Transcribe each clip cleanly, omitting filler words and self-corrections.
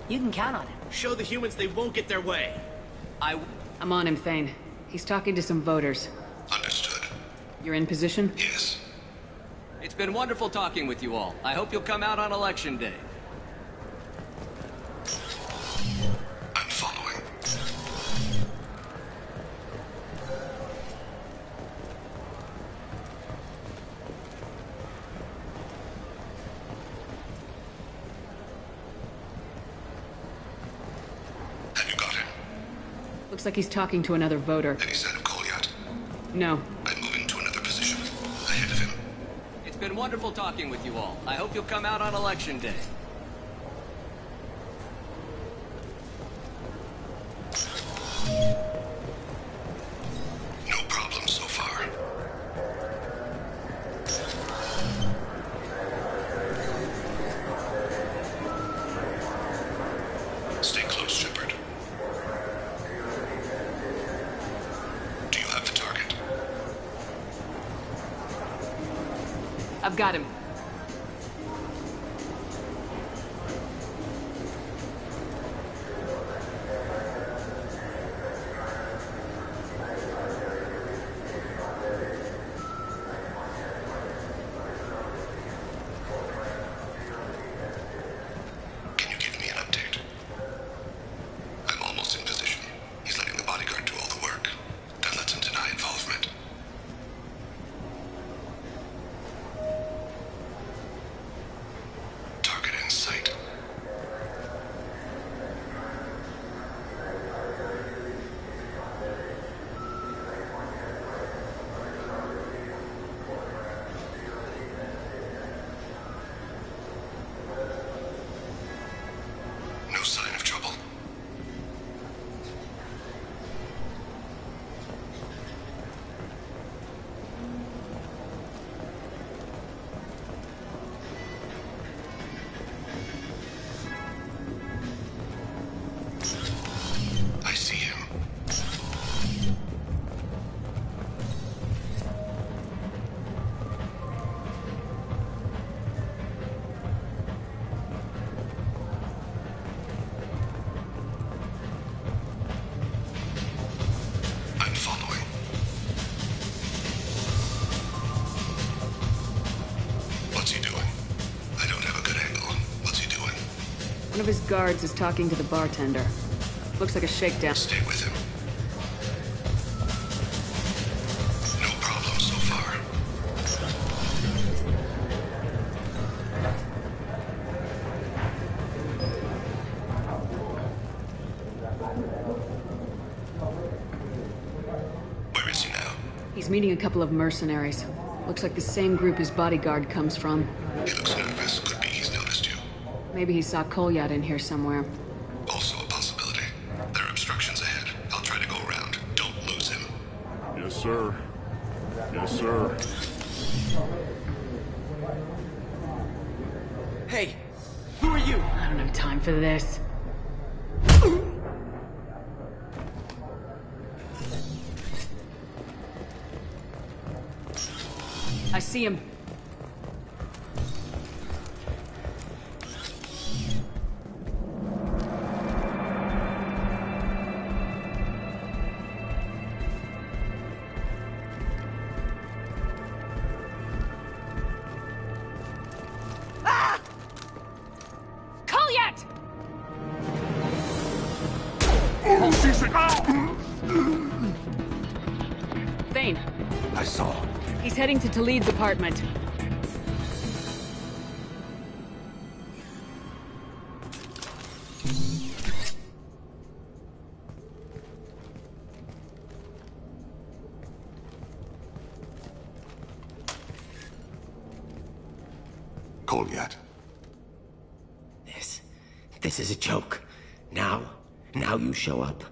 You can count on it. Show the humans they won't get their way. I'm on him, Thane. He's talking to some voters. Understood. You're in position? Yes. It's been wonderful talking with you all. I hope you'll come out on Election Day. I'm following. Have you got him? Looks like he's talking to another voter. Any sign of Kolyat? No. I'm moving to another position. Ahead of him. It's been wonderful talking with you all. I hope you'll come out on Election Day. No problem so far. Stay close, Sheperd. Do you have the target? I've got him. Can you give me an update? I'm almost in position. He's letting the bodyguard do all the work. That lets him deny involvement. Target in sight. No sign of trouble. I see him. I'm following. What's he doing? I don't have a good angle. What's he doing? One of his guards is talking to the bartender. Looks like a shakedown. Stay with him. No problem so far. Where is he now? He's meeting a couple of mercenaries. Looks like the same group his bodyguard comes from. He looks nervous. Could be he's noticed you. Maybe he saw Kolyat in here somewhere. Also a possibility. There are obstructions ahead. I'll try to go around. Don't lose him. Yes, sir. Yes, sir. Hey, who are you? I don't have time for this. I see him. Kolyat! Thane, I saw. he's heading to Talid's apartment. Kolyat. This is a joke. Now you show up.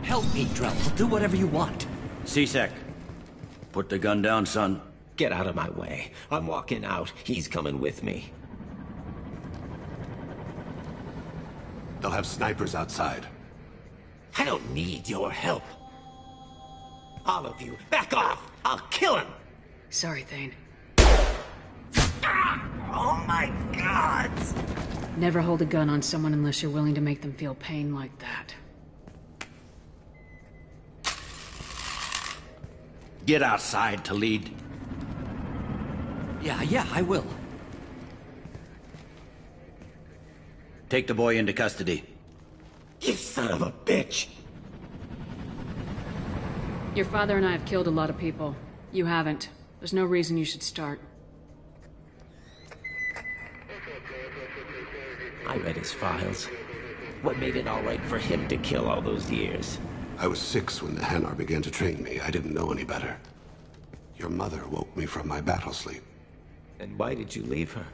Help me, Drell. I'll do whatever you want. C-Sec. Put the gun down, son. Get out of my way. I'm walking out. He's coming with me. They'll have snipers outside. I don't need your help. All of you, back off! I'll kill him! Sorry, Thane. Ah! Oh my God! Never hold a gun on someone unless you're willing to make them feel pain like that. Get outside to lead. Yeah, I will. Take the boy into custody. You son of a bitch! Your father and I have killed a lot of people. You haven't. There's no reason you should start. I read his files. What made it all right for him to kill all those years? I was 6 when the Hanar began to train me. I didn't know any better. Your mother woke me from my battle sleep. And why did you leave her?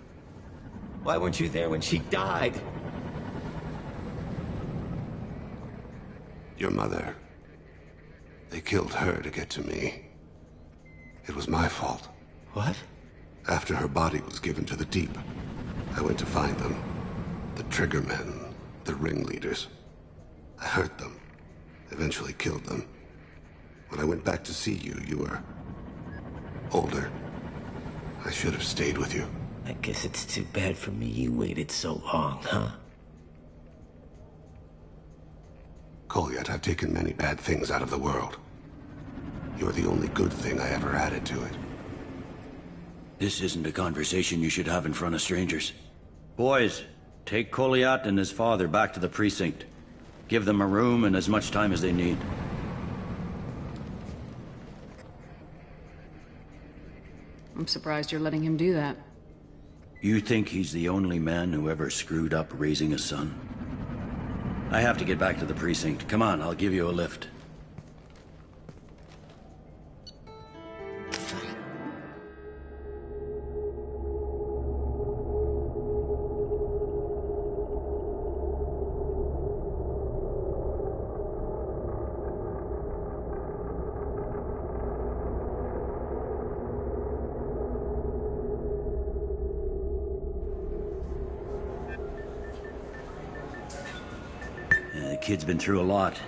Why weren't you there when she died? Your mother... They killed her to get to me. It was my fault. What? After her body was given to the Deep, I went to find them. The Triggermen, the ringleaders. I hurt them. Eventually killed them. When I went back to see you, you were... older. I should have stayed with you. I guess it's too bad for me you waited so long, huh? Kolyat, I've taken many bad things out of the world. You're the only good thing I ever added to it. This isn't a conversation you should have in front of strangers. Boys, take Kolyat and his father back to the precinct. Give them a room and as much time as they need. I'm surprised you're letting him do that. You think he's the only man who ever screwed up raising a son? I have to get back to the precinct. Come on, I'll give you a lift. The kid's been through a lot.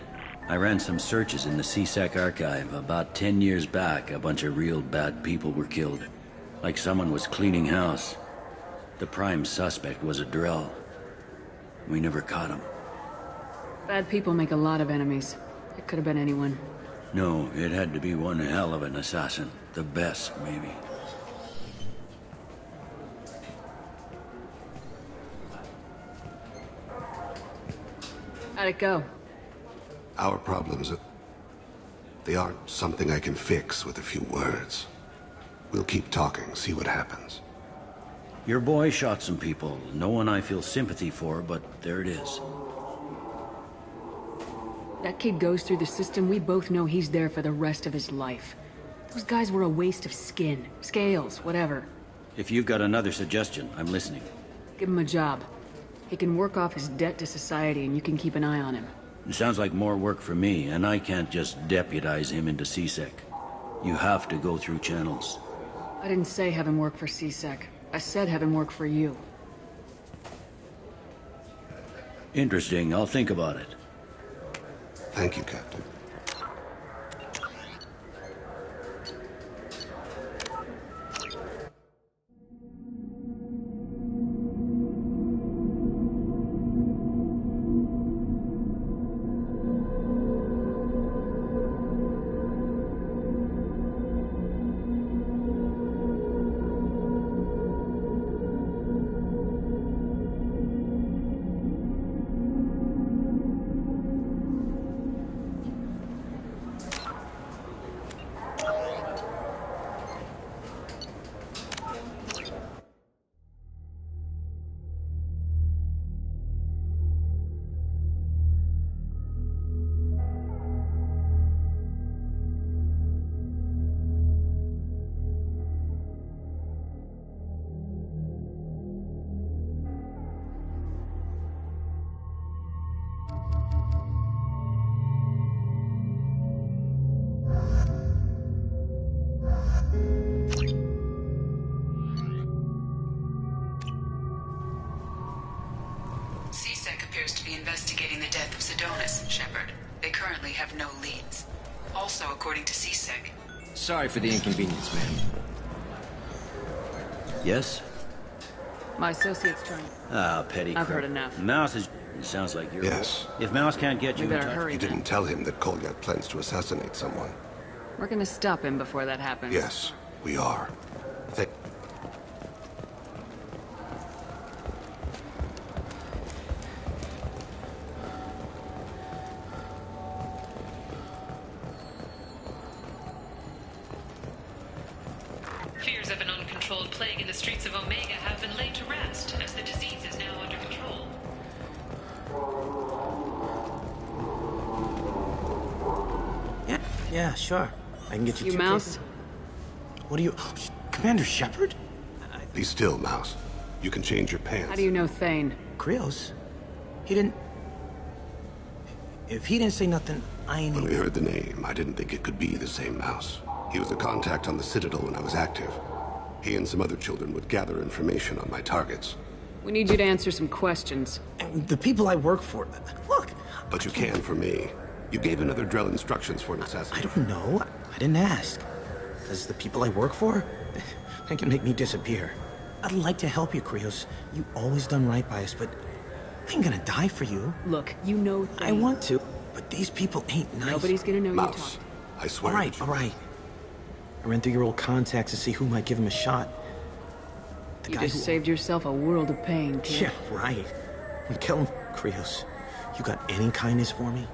I ran some searches in the CSEC archive. About 10 years back, a bunch of real bad people were killed. Like someone was cleaning house. The prime suspect was a Drell. We never caught him. Bad people make a lot of enemies. It could have been anyone. No, it had to be one hell of an assassin. The best, maybe. How'd it go? Our problems, they aren't something I can fix with a few words. We'll keep talking, see what happens. Your boy shot some people. No one I feel sympathy for, but there it is. That kid goes through the system, we both know he's there for the rest of his life. Those guys were a waste of skin, scales, whatever. If you've got another suggestion, I'm listening. Give him a job. He can work off his debt to society and you can keep an eye on him. It sounds like more work for me, and I can't just deputize him into CSEC. You have to go through channels. I didn't say have him work for CSEC. I said have him work for you. Interesting. I'll think about it. Thank you, Captain. CSEC appears to be investigating the death of Sidonis, Sheperd. They currently have no leads. Also, according to CSEC. Sorry for the inconvenience, man. Yes? My associate's trying. Ah, petty I've crap. heard enough. Mouse is... It sounds like you're... Yes. If Mouse can't get you We in better touch... hurry You then. didn't tell him that Kolyat plans to assassinate someone. We're gonna stop him before that happens. Yes, we are. Fears of an uncontrolled plague in the streets of Omega have been laid to rest, as the disease is now under control. Yeah, sure. I can get you You two Mouse? cases. What are you... Commander Sheperd? Be still, Mouse. You can change your pants. How do you know Thane? Krios? He didn't... If he didn't say nothing, I ain't... When we heard the name, I didn't think it could be the same Mouse. He was a contact on the Citadel when I was active. He and some other children would gather information on my targets. We need you to answer some questions. The people I work for... Look! But you can for me. You gave another Drell instructions for an I assassination. don't know. I didn't ask. Because the people I work for, they can make me disappear. I'd like to help you, Krios. You always done right by us, but I ain't gonna die for you. Look, you know Thane. I want to, but these people ain't nice. Nobody's gonna know you Mouse, talk. I swear. All right, that you- all right. I ran through your old contacts to see who might give him a shot. The You guy just who... saved yourself a world of pain, kid. Yeah, right. When kill him, Krios. You got any kindness for me?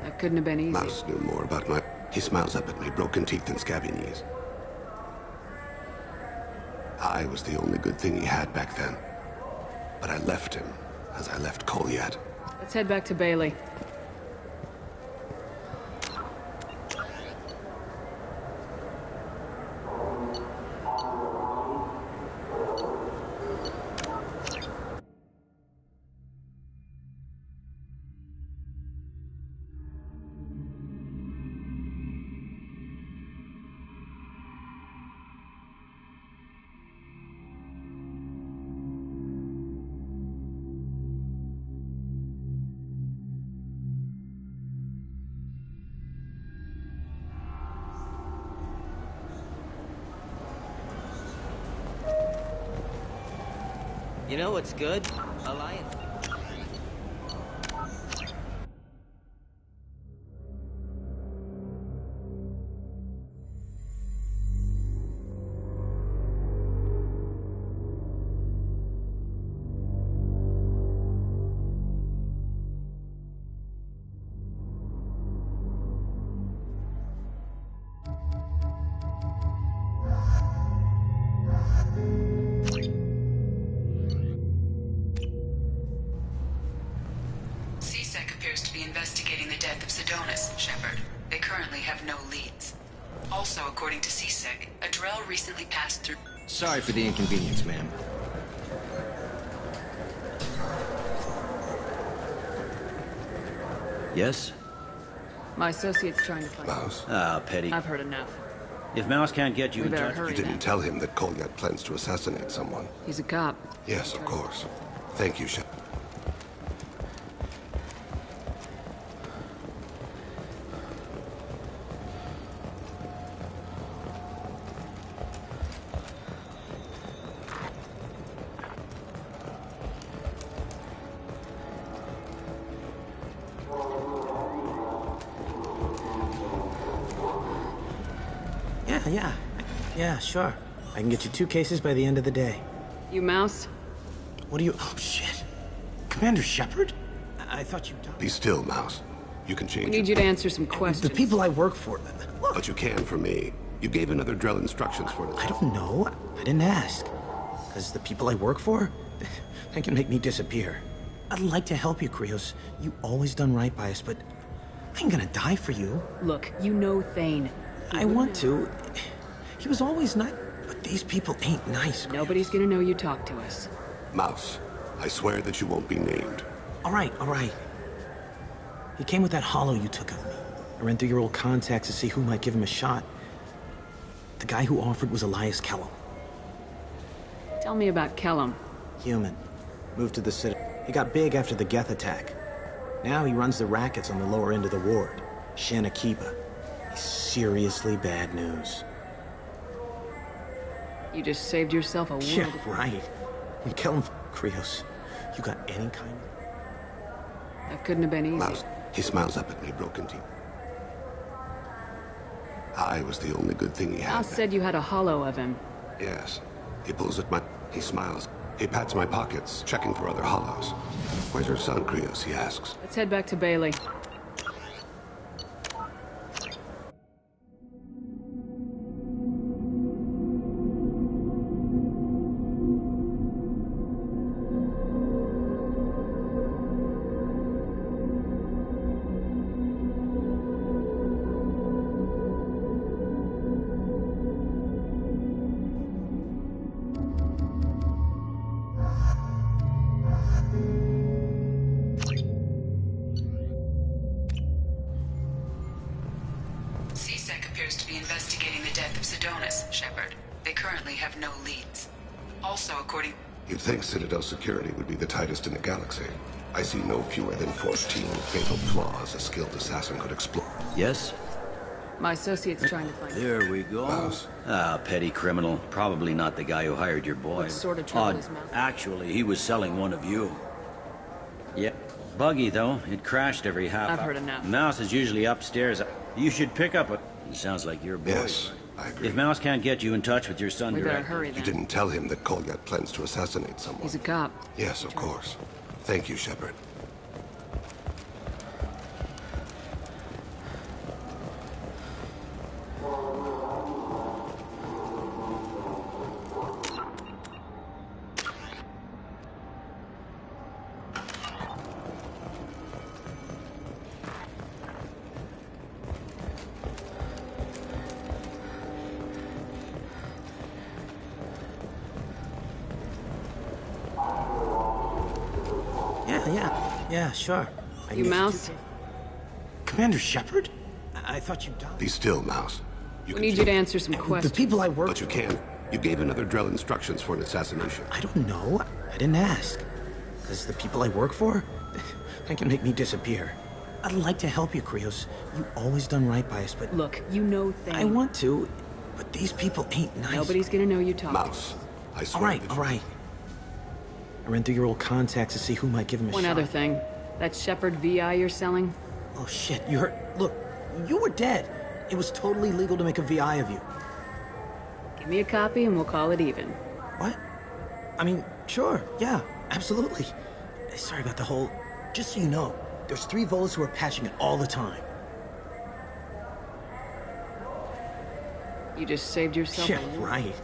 That couldn't have been easy. Mouse knew more about my... He smiles up at me, broken teeth and scabby knees. I was the only good thing he had back then. But I left him, as I left Kolyat. Let's head back to Bailey. You know what's good? Alliance. CSEC appears to be investigating the death of Sedonis, Sheperd. They currently have no leads. Also, according to CSEC, a Drell recently passed through... Sorry for the inconvenience, ma'am. Yes? My associate's trying to find Mouse, Ah, petty. I've heard enough. If Mouse can't get you We in better touch... hurry you didn't then. tell him that Kolyat plans to assassinate someone. He's a cop. Yes, of course. Thank you, Shep. Yeah, sure. I can get you 2 cases by the end of the day. You Mouse? What are you... Oh, shit. Commander Sheperd? I thought you died. Be still, Mouse. You can change We need your... you to answer some questions. The people I work for... Look! But you can for me. You gave another Drell instructions for an I don't know. I didn't ask. Because the people I work for, they can make me disappear. I'd like to help you, Krios. You always done right by us, but I ain't gonna die for you. Look, you know Thane. I want to. He was always nice, but these people ain't nice. Krios. Nobody's gonna know you talk to us. Mouse, I swear that you won't be named. All right, all right. He came with that hollow you took of me. I ran through your old contacts to see who might give him a shot. The guy who offered was Elias Kellum. Tell me about Kellum. Human. Moved to the city. He got big after the Geth attack. Now he runs the rackets on the lower end of the ward. Shanakiba. He's seriously bad news. You just saved yourself a world Yeah, of... right. We kill him, Krios. You got any kind of... That couldn't have been easy. Mouse, he smiles up at me, broken teeth. I was the only good thing he had. Mouse said you had a hollow of him. Yes. He pulls at my... He smiles. He pats my pockets, checking for other hollows. Where's your son, Krios? He asks. Let's head back to Bailey. CSEC appears to be investigating the death of Sedonis, Sheperd. They currently have no leads. Also, according... You'd think Citadel security would be the tightest in the galaxy. I see no fewer than 14 fatal flaws a skilled assassin could exploit. Yes? My associate's trying to find... There we go. Mouse. Ah, petty criminal. Probably not the guy who hired your boy. What sort of trouble Odd. is Mouse? Actually, he was selling one of you. Yep. Buggy, though. It crashed every half I've hour. heard enough. Mouse is usually upstairs. You should pick up a... It sounds like your boy. Yes, I agree. If Mouse can't get you in touch with your son We better directly... hurry You then. didn't tell him that Kolyat plans to assassinate someone. He's a cop. Yes, of course. Thank you, Sheperd. Yeah, sure. You Mouse? Commander Sheperd? I thought you died. Be still, Mouse. We need you to answer some The questions. people I work But you can't. You gave another Drell instructions for an assassination. I don't know. I didn't ask. Because the people I work for, they can make me disappear. I'd like to help you, Krios. You've always done right by us, but... Look, you know things. I want to, but these people ain't nice. Nobody's gonna know you talk. Mouse, I swear. All right. I ran through your old contacts to see who might give him a One shot. other thing. That Sheperd VI you're selling? Oh, shit. You heard... Look, you were dead. It was totally legal to make a VI of you. Give me a copy and we'll call it even. What? I mean, sure. Yeah, absolutely. Sorry about the whole... Just so you know, there's 3 Volas who are patching it all the time. You just saved yourself Yeah, a... right.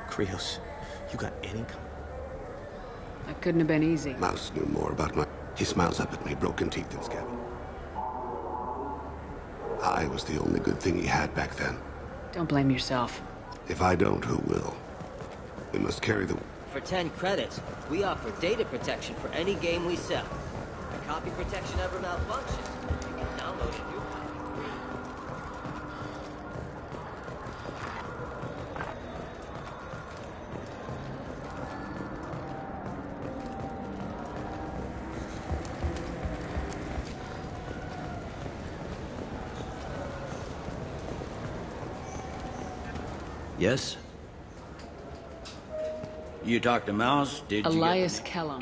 Krios, you got any... That couldn't have been easy. Mouse knew more about my... He smiles up at me, broken teeth and scabby. I was the only good thing he had back then. Don't blame yourself. If I don't, who will? We must carry the... For 10 credits, we offer data protection for any game we sell. If copy protection ever malfunctions, you can download a new copy free. Yes? You talked to Mouse, did you? Elias Kellum.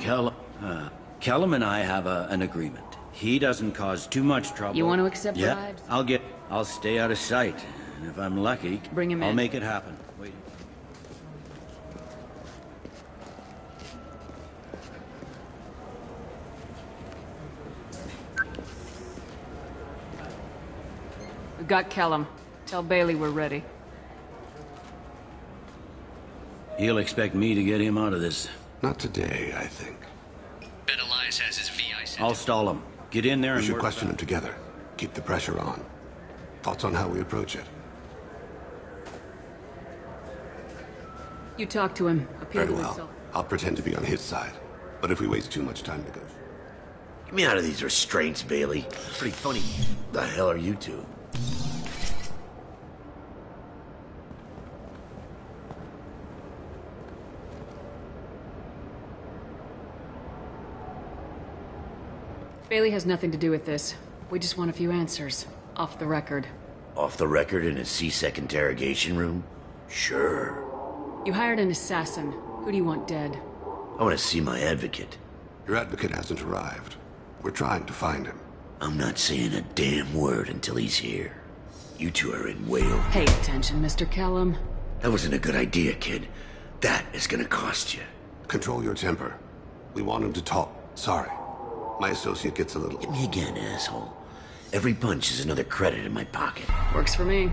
Kellum and I have an agreement. He doesn't cause too much trouble. You want to accept Yeah, bribes? I'll stay out of sight. And if I'm lucky, Bring him I'll in. make it happen. Wait. We've got Kellum. Tell Bailey we're ready. He'll expect me to get him out of this. Not today, I think. Bet Elias has his VI sent. I'll stall him. Get in there We and should work question fast. him together. Keep the pressure on. Thoughts on how we approach it? You talk to him. Appeal Very to well. himself. I'll pretend to be on his side. But if we waste too much time negotiating... Get me out of these restraints, Bailey. Pretty funny. The hell are you two? Bailey has nothing to do with this. We just want a few answers. Off the record. Off the record in a C-Sec interrogation room? Sure. You hired an assassin. Who do you want dead? I want to see my advocate. Your advocate hasn't arrived. We're trying to find him. I'm not saying a damn word until he's here. You two are in whale. Pay attention, Mr. Kellum. That wasn't a good idea, kid. That is gonna cost you. Control your temper. We want him to talk. Sorry. My associate gets a little... Hit me again, asshole. Every punch is another credit in my pocket. Works for me.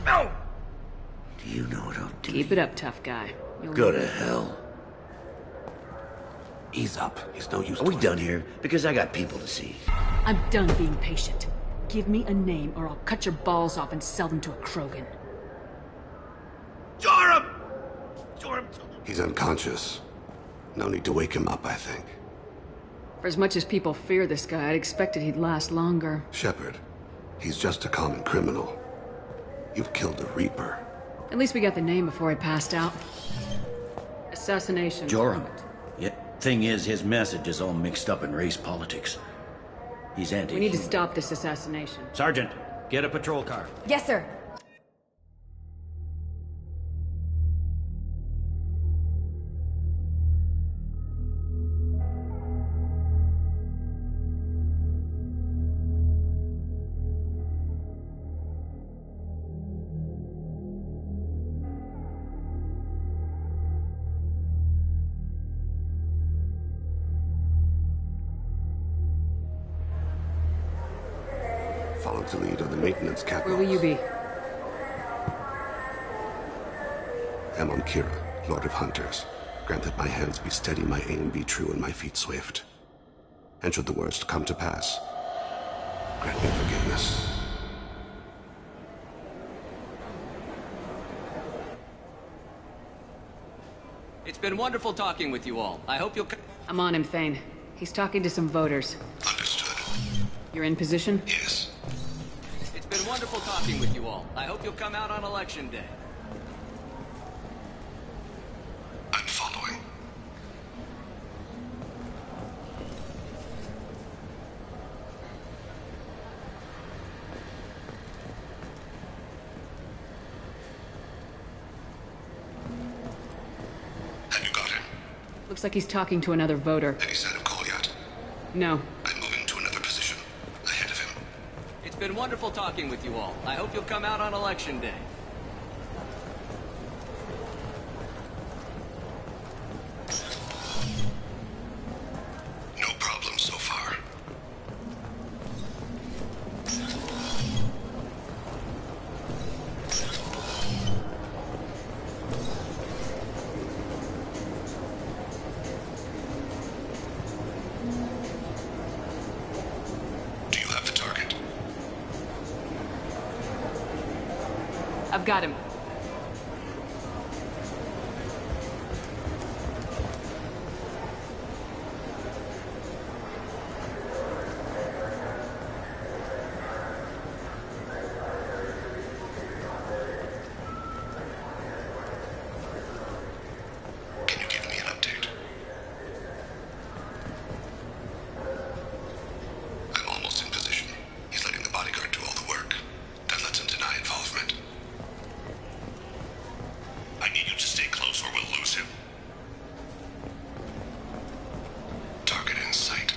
No! Do you know what I'll do? Keep it up, tough guy. Go to hell. Ease up. He's no use. Are we done here? Because I got people to see. I'm done being patient. Give me a name or I'll cut your balls off and sell them to a Krogan. Joram! Joram! He's unconscious. No need to wake him up, I think. For as much as people fear this guy, I'd expected he'd last longer. Sheperd. He's just a common criminal. You've killed a Reaper. At least we got the name before he passed out. Assassination. Joram. Yeah, thing is, his message is all mixed up in race politics. He's anti-human. We need to stop this assassination. Sergeant, get a patrol car. Yes, sir. Follow to lead on the maintenance catwalk. Where will you be? Amon Kira, Lord of Hunters. Grant that my hands be steady, my aim be true, and my feet swift. And should the worst come to pass, grant me forgiveness. It's been wonderful talking with you all. I hope you'll... I'm on him, Thane. He's talking to some voters. Understood. You're in position? Yes. It's been wonderful talking with you all. I hope you'll come out on election day. I'm following. Have you got him? Looks like he's talking to another voter. Any sign of Kolyat? No. I'm moving to another position. Ahead of him. It's been wonderful talking with you all. I hope you'll come out on election day. No problem so far. Do you have the target? I've got him. Can you give me an update? I'm almost in position. He's letting the bodyguard do all the work. That lets him deny involvement. I need you to stay close or we'll lose him. Target in sight.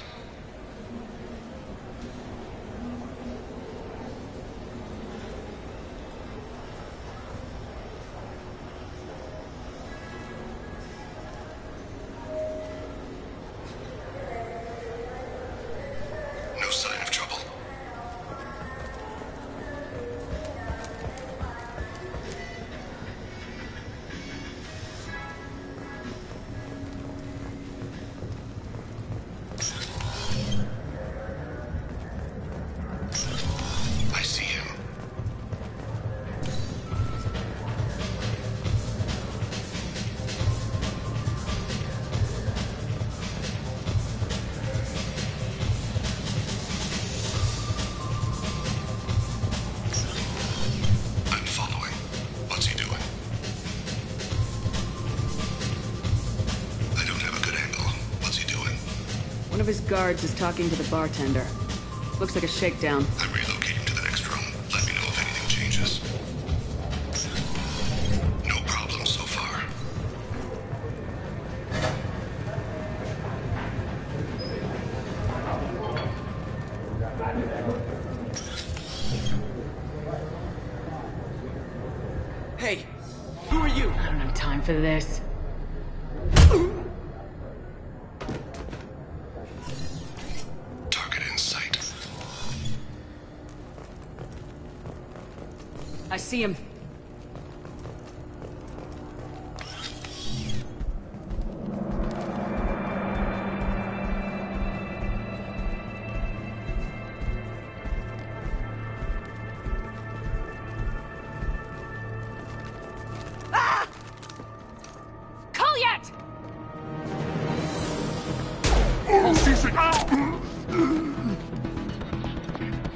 No sign of trouble. I see him. I'm following. What's he doing? I don't have a good angle. What's he doing? One of his guards is talking to the bartender. Looks like a shakedown. I'm relocating to the next room. Let me know if anything changes. No problem for this. Target in sight. I see him.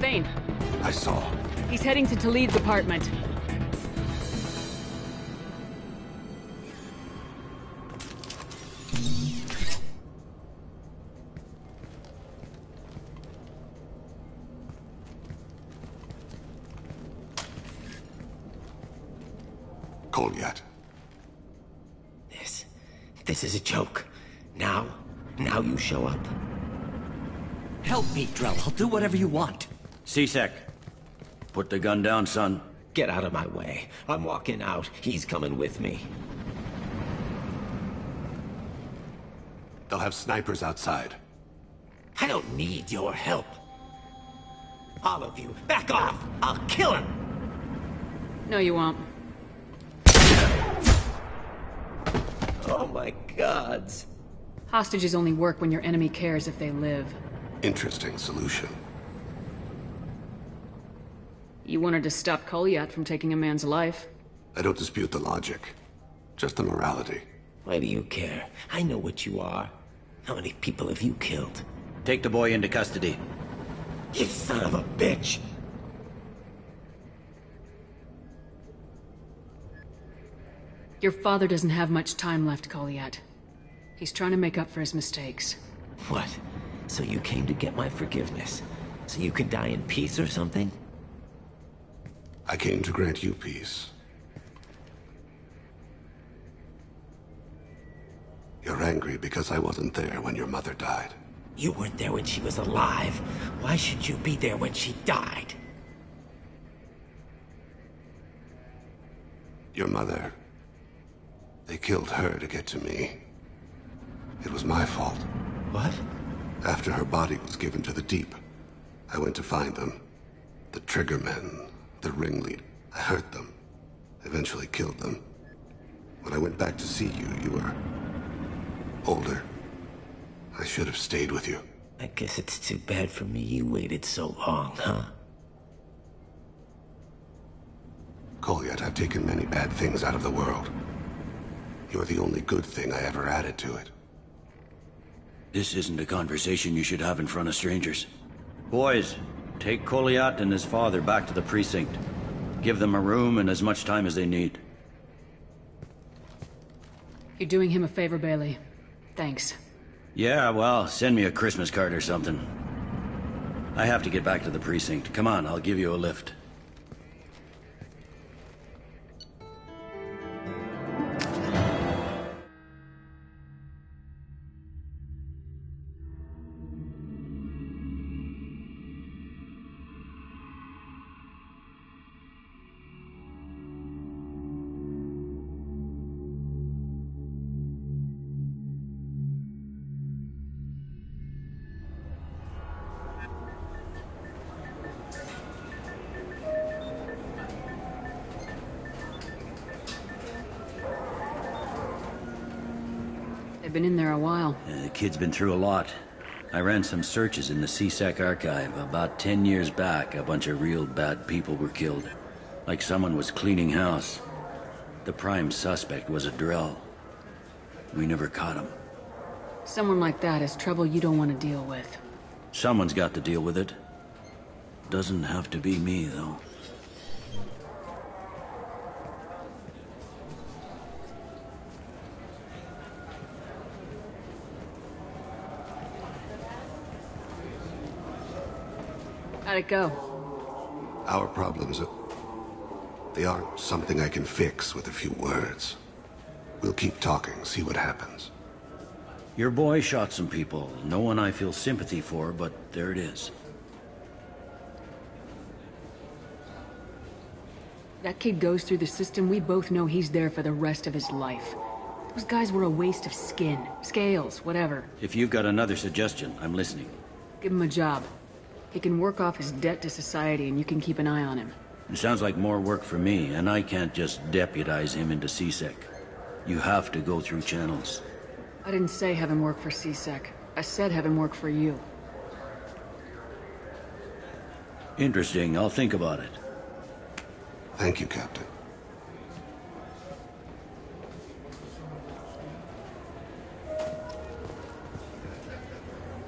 Thane. I saw. He's heading to Talid's apartment. Kolyat. This is a joke. Now you show up. Help me, Drell. I'll do whatever you want. C-Sec. Put the gun down, son. Get out of my way. I'm walking out. He's coming with me. They'll have snipers outside. I don't need your help. All of you, back off! I'll kill him! No, you won't. Oh my gods. Hostages only work when your enemy cares if they live. Interesting solution. You wanted to stop Kolyat from taking a man's life. I don't dispute the logic. Just the morality. Why do you care? I know what you are. How many people have you killed? Take the boy into custody. You son of a bitch! Your father doesn't have much time left, Kolyat. He's trying to make up for his mistakes. What? So you came to get my forgiveness? So you can die in peace or something? I came to grant you peace. You're angry because I wasn't there when your mother died. You weren't there when she was alive. Why should you be there when she died? Your mother... They killed her to get to me. It was my fault. What? After her body was given to the deep, I went to find them. The triggermen, the ringleader. I hurt them. Eventually killed them. When I went back to see you, you were... older. I should have stayed with you. I guess it's too bad for me you waited so long, huh? Kolyat, I've taken many bad things out of the world. You're the only good thing I ever added to it. This isn't a conversation you should have in front of strangers. Boys, take Kolyat and his father back to the precinct. Give them a room and as much time as they need. You're doing him a favor, Bailey. Thanks. Yeah, well, send me a Christmas card or something. I have to get back to the precinct. Come on, I'll give you a lift. They've been in there a while. The kid's been through a lot. I ran some searches in the C-Sec archive. About 10 years back, a bunch of real bad people were killed. Like someone was cleaning house. The prime suspect was a Drell. We never caught him. Someone like that is trouble you don't want to deal with. Someone's got to deal with it. Doesn't have to be me, though. How'd it go? Our problems are... they aren't something I can fix with a few words. We'll keep talking, see what happens. Your boy shot some people. No one I feel sympathy for, but there it is. That kid goes through the system, we both know he's there for the rest of his life. Those guys were a waste of skin, scales, whatever. If you've got another suggestion, I'm listening. Give him a job. He can work off his debt to society and you can keep an eye on him. It sounds like more work for me, and I can't just deputize him into CSEC. You have to go through channels. I didn't say have him work for CSEC. I said have him work for you. Interesting. I'll think about it. Thank you, Captain.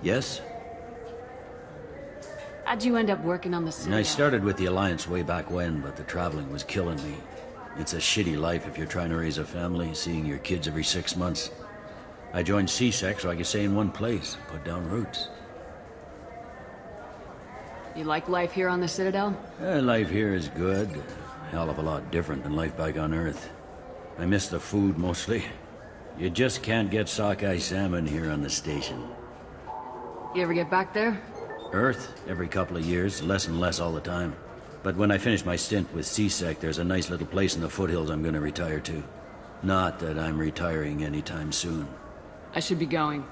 Yes? How'd you end up working on the Citadel? I started with the Alliance way back when, but the traveling was killing me. It's a shitty life if you're trying to raise a family, seeing your kids every 6 months. I joined CSEC so I could stay in one place, put down roots. You like life here on the Citadel? Life here is good. A hell of a lot different than life back on Earth. I miss the food mostly. You just can't get sockeye salmon here on the station. You ever get back there? Earth, every couple of years, less and less all the time. But when I finish my stint with CSEC, there's a nice little place in the foothills I'm gonna retire to. Not that I'm retiring anytime soon. I should be going.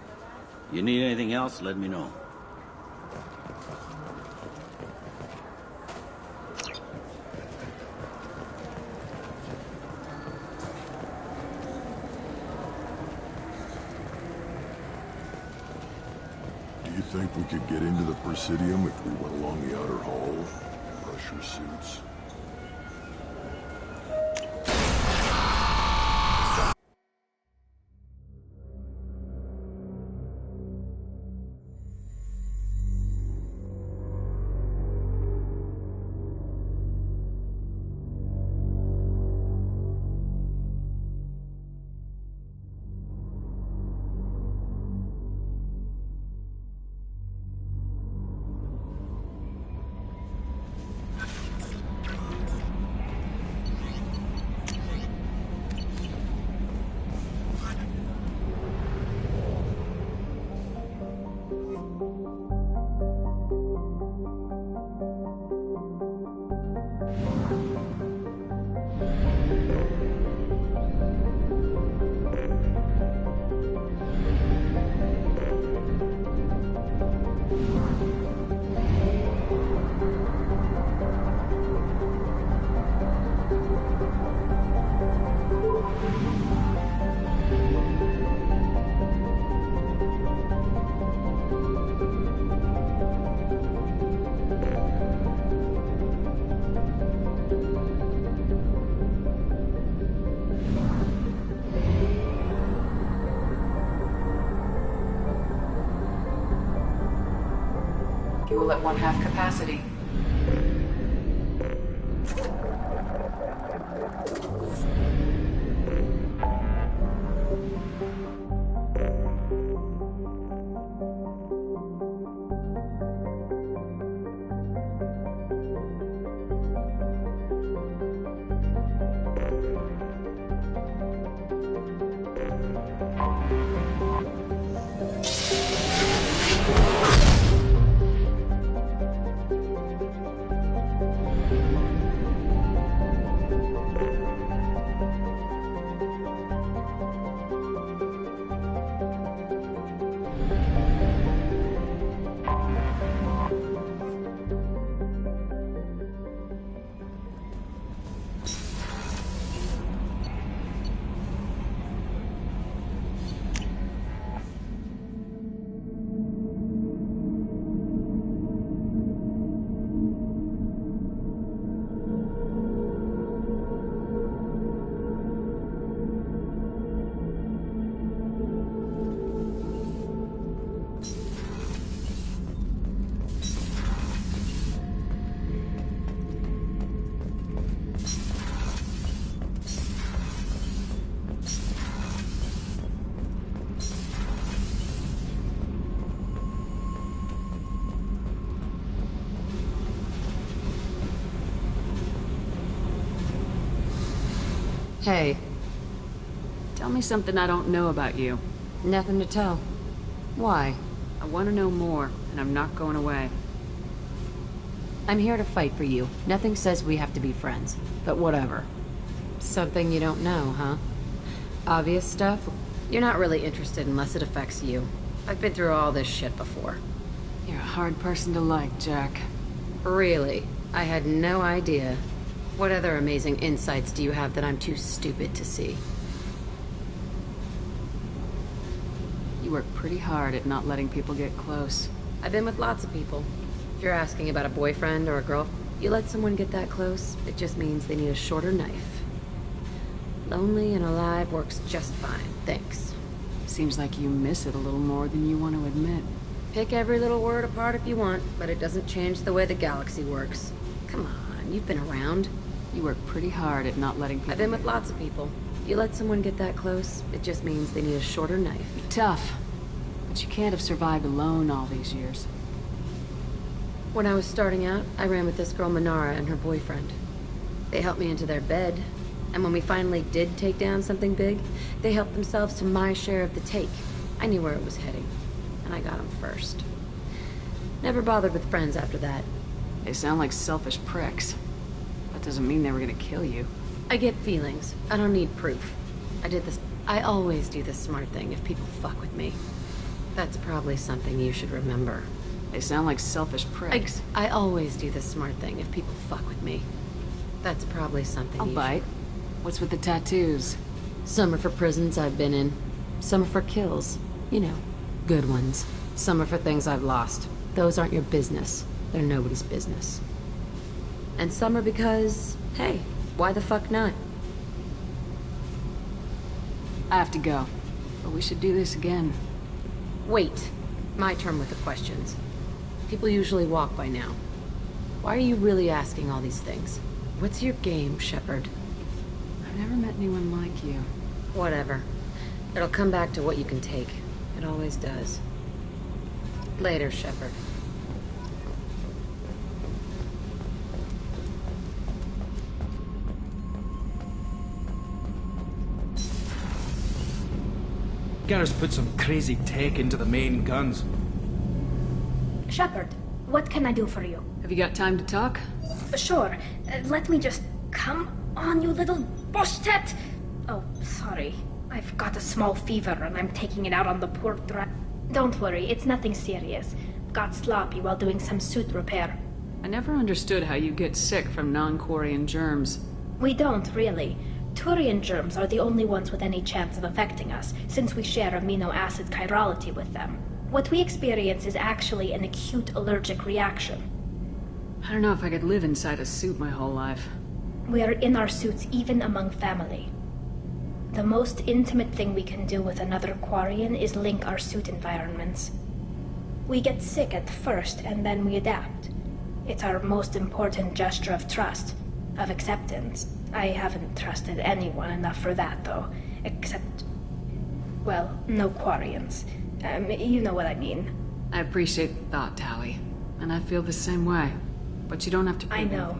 You need anything else, let me know. Do you think we could get into the Presidium if we went along the outer hall? Pressure suits. Fuel at 1/2 capacity. Hey. Tell me something I don't know about you. Nothing to tell. Why? I want to know more, and I'm not going away. I'm here to fight for you. Nothing says we have to be friends, but whatever. Something you don't know, huh? Obvious stuff? You're not really interested unless it affects you. I've been through all this shit before. You're a hard person to like, Jack. Really? I had no idea. What other amazing insights do you have that I'm too stupid to see? You work pretty hard at not letting people get close. I've been with lots of people. If you're asking about a boyfriend or a girl, you let someone get that close, it just means they need a shorter knife. Lonely and alive works just fine, thanks. Seems like you miss it a little more than you want to admit. Pick every little word apart if you want, but it doesn't change the way the galaxy works. Come on, you've been around. You work pretty hard at not letting people... I've been with lots of people. You let someone get that close, it just means they need a shorter knife. Tough. But you can't have survived alone all these years. When I was starting out, I ran with this girl Manara and her boyfriend. They helped me into their bed, and when we finally did take down something big, they helped themselves to my share of the take. I knew where it was heading, and I got them first. Never bothered with friends after that. They sound like selfish pricks. That doesn't mean they were gonna kill you. I get feelings. I don't need proof. I always do the smart thing if people fuck with me. That's probably something you should remember. They sound like selfish pricks. I always do the smart thing if people fuck with me. That's probably something I'll bite. What's with the tattoos? Some are for prisons I've been in. Some are for kills. You know, good ones. Some are for things I've lost. Those aren't your business. They're nobody's business. And some are because, hey, why the fuck not? I have to go. But we should do this again. Wait. My turn with the questions. People usually walk by now. Why are you really asking all these things? What's your game, Sheperd? I've never met anyone like you. Whatever. It'll come back to what you can take. It always does. Later, Sheperd. Garrus put some crazy tech into the main guns. Sheperd, what can I do for you? Have you got time to talk? Sure. Let me just... Come on, you little boshtet! Oh, sorry. I've got a small fever and I'm taking it out on the poor Don't worry, it's nothing serious. Got sloppy while doing some suit repair. I never understood how you get sick from non-Quarian germs. We don't, really. Turian germs are the only ones with any chance of affecting us, since we share amino acid chirality with them. What we experience is actually an acute allergic reaction. I don't know if I could live inside a suit my whole life. We are in our suits even among family. The most intimate thing we can do with another Quarian is link our suit environments. We get sick at first, and then we adapt. It's our most important gesture of trust, of acceptance. I haven't trusted anyone enough for that, though. Except... well, no Quarians. You know what I mean. I appreciate the thought, Tally. And I feel the same way. But you don't have to prove I know.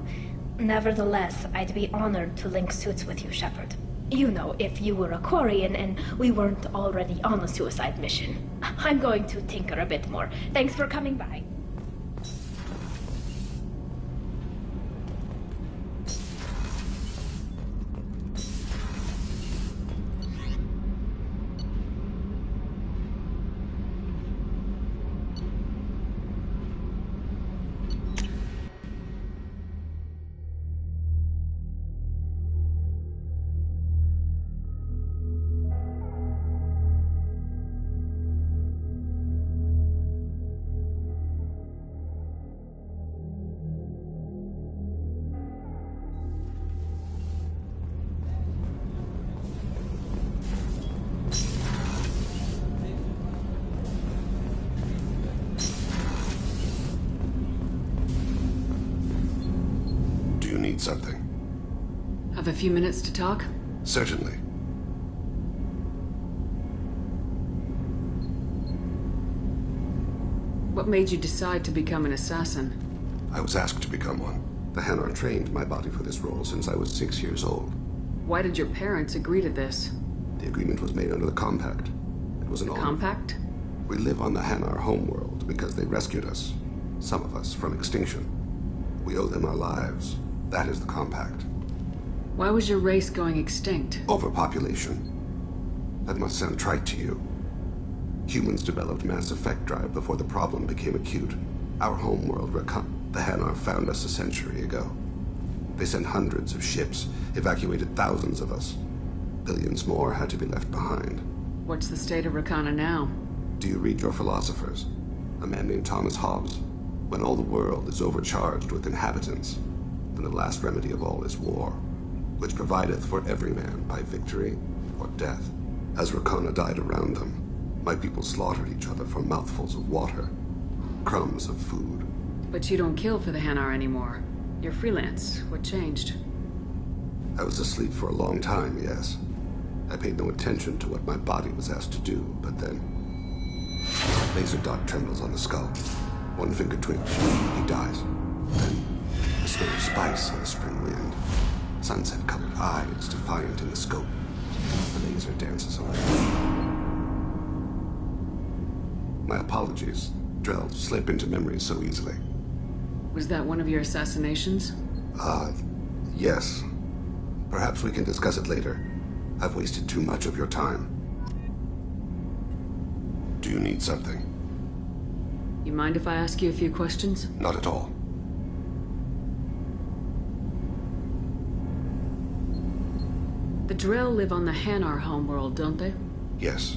Nevertheless, I'd be honored to link suits with you, Sheperd. You know, if you were a Quarian and we weren't already on a suicide mission. I'm going to tinker a bit more. Thanks for coming by. Something. Have a few minutes to talk? Certainly. What made you decide to become an assassin? I was asked to become one. The Hanar trained my body for this role since I was 6 years old. Why did your parents agree to this? The agreement was made under the Compact. It was an Compact? We live on the Hanar homeworld because they rescued us. Some of us from extinction. We owe them our lives. That is the compact. Why was your race going extinct? Overpopulation. That must sound trite to you. Humans developed mass effect drive before the problem became acute. Our homeworld, the Hanar, found us a century ago. They sent hundreds of ships, evacuated thousands of us. Billions more had to be left behind. What's the state of Rakana now? Do you read your philosophers? A man named Thomas Hobbes. When all the world is overcharged with inhabitants, then the last remedy of all is war, which provideth for every man by victory or death. As Rakana died around them, my people slaughtered each other for mouthfuls of water, crumbs of food. But you don't kill for the Hanar anymore. You're freelance. What changed? I was asleep for a long time, yes. I paid no attention to what my body was asked to do, but then... Laser dot trembles on the skull. One finger twitch. He dies. Then, the smell of spice on the spring wind. Sunset-colored eyes defiant in the scope. The laser dances away. My apologies. Drell slip into memory so easily. Was that one of your assassinations? Yes. Perhaps we can discuss it later. I've wasted too much of your time. Do you need something? You mind if I ask you a few questions? Not at all. The Drell live on the Hanar homeworld, don't they? Yes.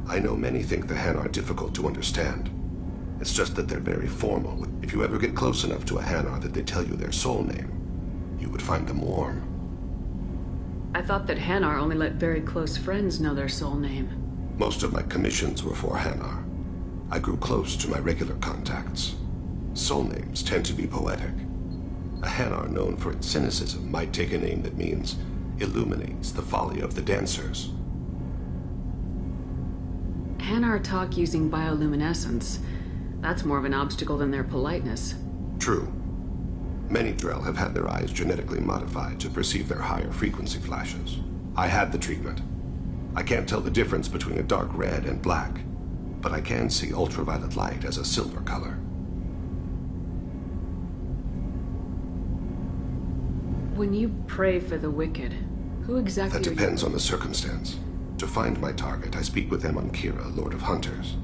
I know many think the Hanar are difficult to understand. It's just that they're very formal. If you ever get close enough to a Hanar that they tell you their soul name, you would find them warm. I thought that Hanar only let very close friends know their soul name. Most of my commissions were for Hanar. I grew close to my regular contacts. Soul names tend to be poetic. A Hanar known for its cynicism might take a name that means illuminates the folly of the dancers. Hanar talk using bioluminescence. That's more of an obstacle than their politeness. True. Many Drell have had their eyes genetically modified to perceive their higher frequency flashes. I had the treatment. I can't tell the difference between a dark red and black, but I can see ultraviolet light as a silver color. When you pray for the wicked, who exactly That depends on the circumstance. To find my target, I speak with Amonkira, Lord of Hunters.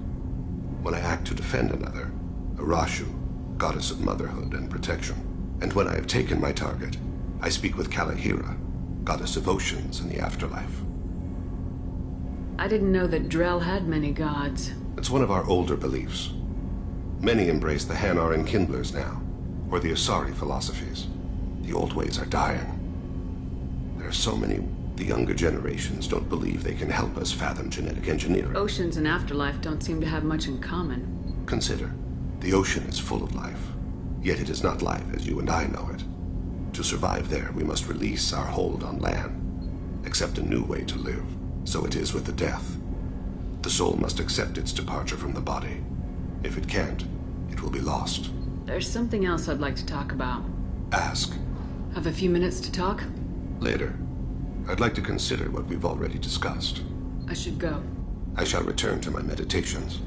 When I act to defend another, Arashu, Goddess of Motherhood and Protection. And when I have taken my target, I speak with Kalahira, Goddess of Oceans and the Afterlife. I didn't know that Drell had many gods. It's one of our older beliefs. Many embrace the Hanar and Kindlers now, or the Asari philosophies. The old ways are dying. There are so many. The younger generations don't believe they can help us fathom genetic engineering. Oceans and Afterlife don't seem to have much in common. Consider, the ocean is full of life, yet it is not life as you and I know it. To survive there, we must release our hold on land, accept a new way to live. So it is with the death. The soul must accept its departure from the body. If it can't, it will be lost. There's something else I'd like to talk about. Ask. Have a few minutes to talk? Later. I'd like to consider what we've already discussed. I should go. I shall return to my meditations.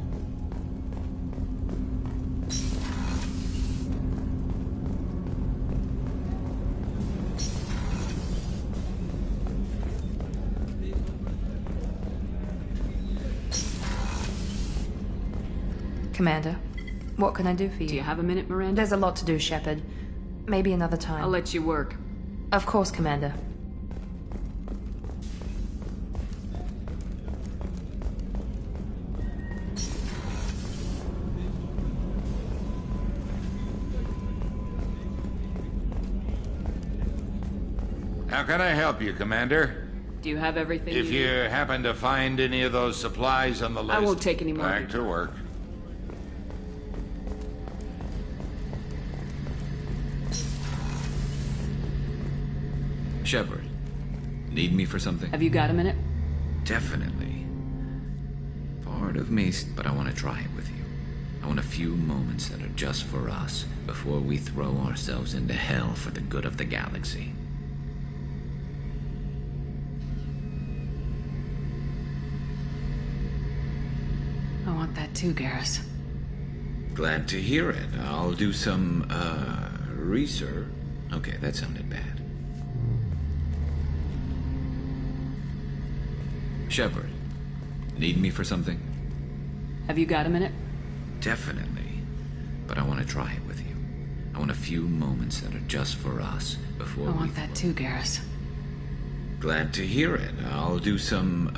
Commander, what can I do for you? Do you have a minute, Miranda? There's a lot to do, Sheperd. Maybe another time. I'll let you work. Of course, Commander. How can I help you, Commander? Do you have everything If you happen to find any of those supplies on the list... I won't take any more. Back to work. Sheperd, need me for something? Have you got a minute? Definitely. Part of me, but I want to try it with you. I want a few moments that are just for us before we throw ourselves into hell for the good of the galaxy. I want that too, Garrus. Glad to hear it. I'll do some, research? Okay, that sounded bad. Sheperd, need me for something? Have you got a minute? Definitely. But I want to try it with you. I want a few moments that are just for us before I want that too, Garrus. Glad to hear it. I'll do some,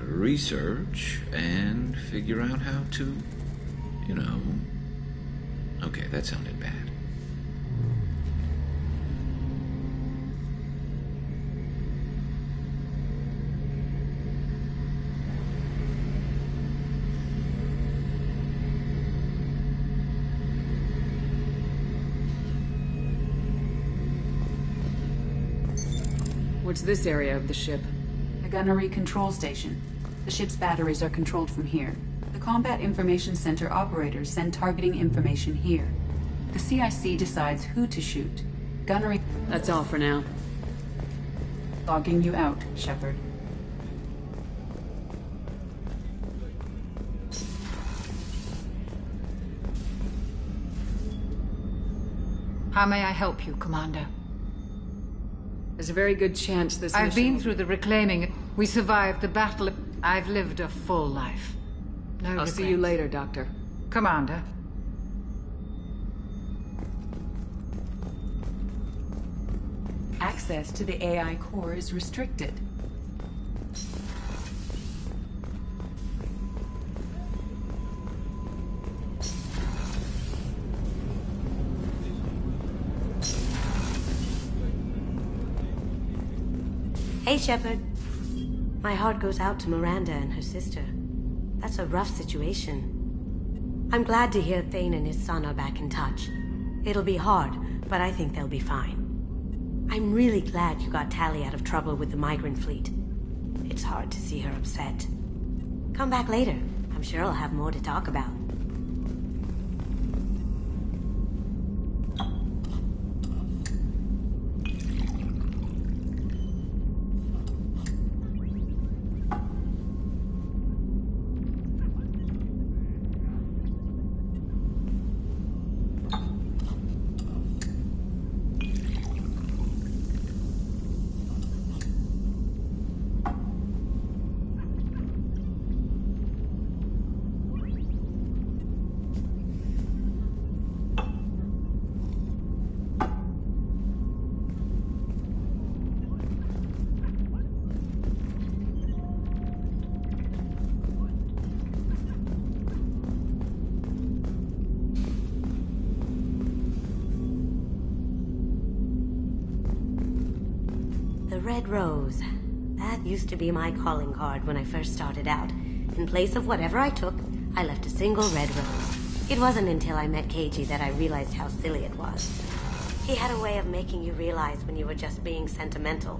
research and figure out how to, you know... Okay, that sounded bad. What's this area of the ship? The gunnery control station. The ship's batteries are controlled from here. The Combat Information Center operators send targeting information here. The CIC decides who to shoot. Gunnery... That's all for now. Logging you out, Sheperd. How may I help you, Commander? There's a very good chance this I've mission... been through the reclaiming. We survived the battle. I've lived a full life. No I'll see you later, Doctor. Commander. Access to the AI core is restricted. Hey, Sheperd. My heart goes out to Miranda and her sister. That's a rough situation. I'm glad to hear Thane and his son are back in touch. It'll be hard, but I think they'll be fine. I'm really glad you got Tali out of trouble with the migrant fleet. It's hard to see her upset. Come back later. I'm sure I'll have more to talk about. Red Rose. That used to be my calling card when I first started out. In place of whatever I took, I left a single red rose. It wasn't until I met Keiji that I realized how silly it was. He had a way of making you realize when you were just being sentimental.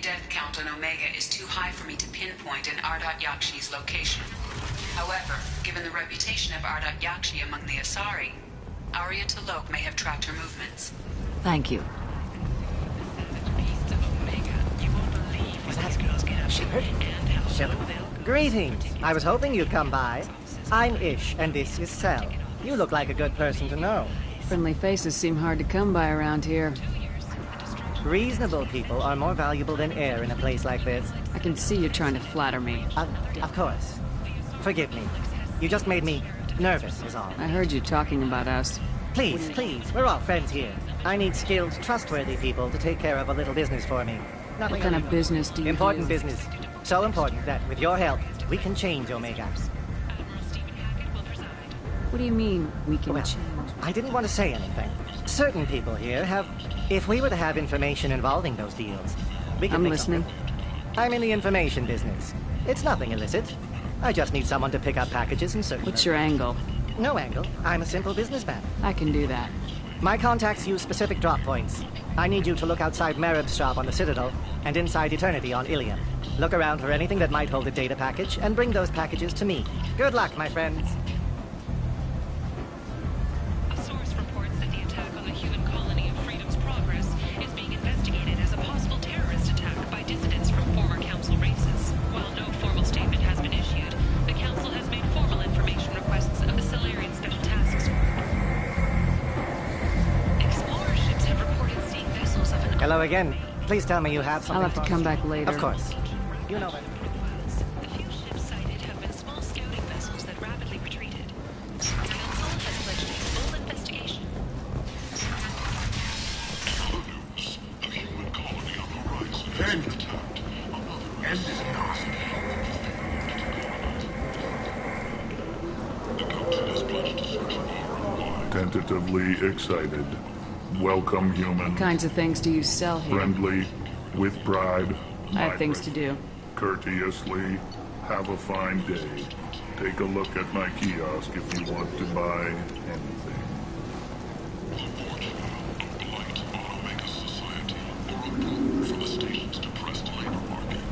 death count on Omega is too high for me to pinpoint an Ardat Yakshi's location. However, given the reputation of Ardat Yakshi among the Asari, Arya T'Loak may have tracked her movements. Thank you. Was that Sheperd? Sheperd? Greetings. I was hoping you'd come by. I'm Ish, and this is Sel. You look like a good person to know. Friendly faces seem hard to come by around here. Reasonable people are more valuable than air in a place like this. I can see you're trying to flatter me. Of course. Forgive me. You just made me nervous, is all. I heard you talking about us. Please, please, we're all friends here. I need skilled, trustworthy people to take care of a little business for me. What kind of business do you do? Important business. So important that, with your help, we can change Omega. What do you mean, we can change? I didn't want to say anything. Certain people here have... If we were to have information involving those deals, we can make listening. I'm in the information business. It's nothing illicit. I just need someone to pick up packages and certain... What's your angle? No angle. I'm a simple businessman. I can do that. My contacts use specific drop points. I need you to look outside Merib's shop on the Citadel and inside Eternity on Ilium. Look around for anything that might hold a data package and bring those packages to me. Good luck, my friends. A source reports that the attack on the human colony of Freedom's Progress is being investigated as a possible terrorist attack by dissidents from former Council races. While no formal statement has been issued, the Council has made formal information requests of the Solarian Special Task Force. Explorer ships have reported seeing vessels of an... Hello again. Please tell me you have something. I'll have to come back later. Of course. You know that. The few ships sighted have been small scouting vessels that rapidly retreated. The Council has pledged a full investigation. A human colony on the horizon is attacked. End is not. The Council has pledged to search far and wide. Tentatively excited. Welcome, human. What kinds of things do you sell here? Friendly, with pride. I have things to do. Courteously, have a fine day. Take a look at my kiosk if you want to buy anything. Unfortunately, blight on Omega society, or a move from the station's depressed labor market,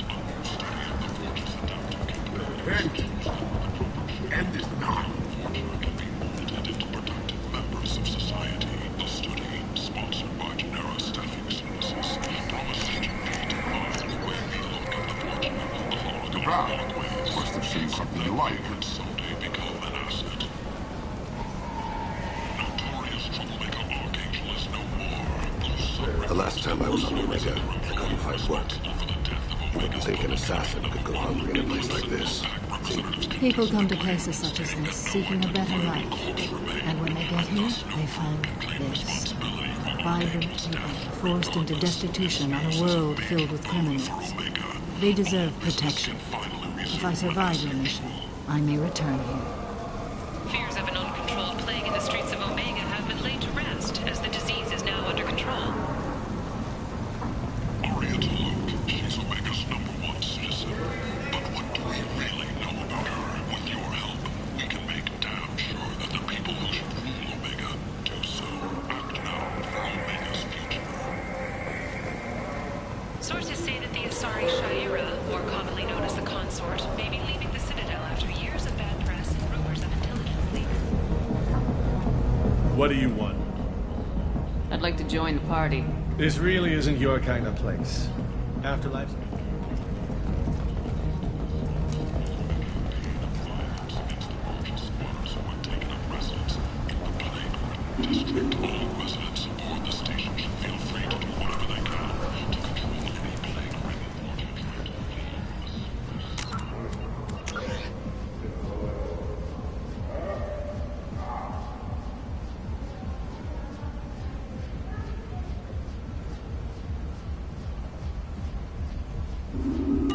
studying the fortunes adaptive capabilities. End is not. Fortuna can be molded into productive members of society. The study, sponsored by Genera Staffing Services, promises to meet in way we look at the Fortuna of the must have seen something you like. Could someday become an asset. Notorious troublemaker Archangel is no more. The last time I was on Omega, I couldn't find work. You wouldn't think an assassin could go hungry in a place like this. People come to places such as this, seeking a better life. And when they get here, they find this. Vibrant people, forced into destitution on a world filled with criminals. They deserve protection. If I survive your mission, I may return here. Fears of an uncontrolled plague in the streets of Omega have been laid to rest, as the disease is now under control. Arya T'Loak, she's Omega's #1 citizen. But what do we really know about her? With your help, we can make damn sure that the people who should rule Omega do so. Act now for Omega's future. Sources say that the Asari Shaira, more commonly known as the Consort, may be leaving the Citadel after years of bad press and rumors of intelligence leaks. What do you want? I'd like to join the party. This really isn't your kind of place. Afterlife? District, all residents aboard the station should feel free to do whatever they can to control any plague-ridden mortal.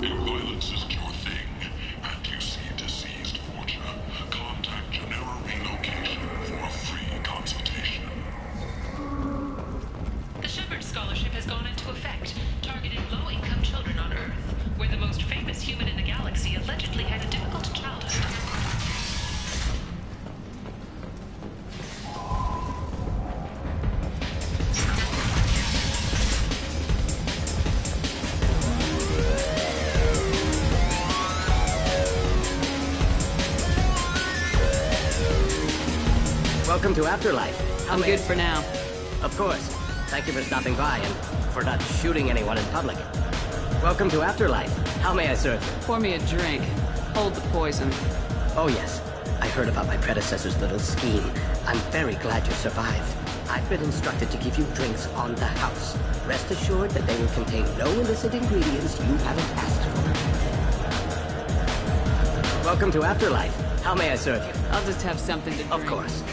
If violence isn't your thing, and you see deceased Fortuna, contact Genera Relocation for a free consultation. to Afterlife. I'm good for now. Of course. Thank you for stopping by and for not shooting anyone in public. Welcome to Afterlife. How may I serve you? Pour me a drink. Hold the poison. Oh yes. I heard about my predecessor's little scheme. I'm very glad you survived. I've been instructed to give you drinks on the house. Rest assured that they will contain no illicit ingredients you haven't asked for. Welcome to Afterlife. How may I serve you? I'll just have something to drink. Of course.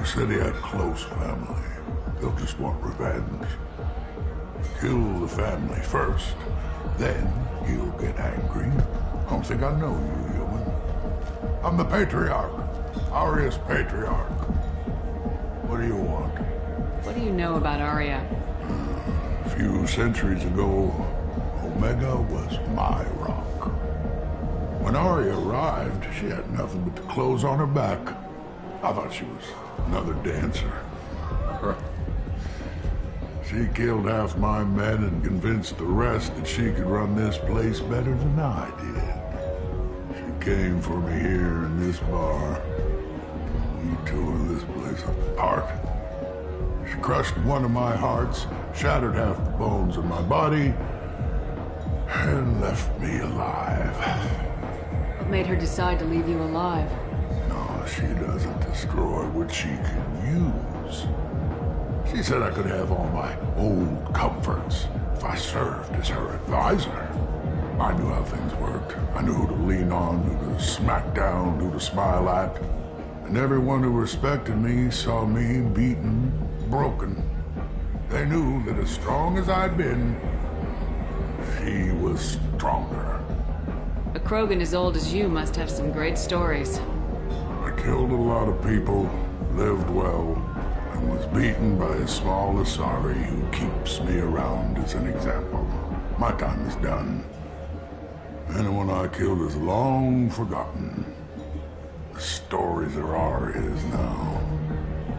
Said he had close family. They'll just want revenge. Kill the family first, then he'll get angry. I don't think I know you, human. I'm the Patriarch. Aria's Patriarch. What do you want? What do you know about Aria? A few centuries ago, Omega was my rock. When Aria arrived, she had nothing but the clothes on her back. I thought she was another dancer. She killed half my men and convinced the rest that she could run this place better than I did. She came for me here in this bar. We tore this place apart. She crushed one of my hearts, shattered half the bones in my body, and left me alive. What made her decide to leave you alive? She doesn't destroy what she can use. She said I could have all my old comforts if I served as her advisor. I knew how things worked. I knew who to lean on, who to smack down, who to smile at. And everyone who respected me saw me beaten, broken. They knew that as strong as I'd been, she was stronger. A Krogan as old as you must have some great stories. I killed a lot of people, lived well, and was beaten by a small Asari who keeps me around as an example. My time is done. Anyone I killed is long forgotten. The stories are Aria's now.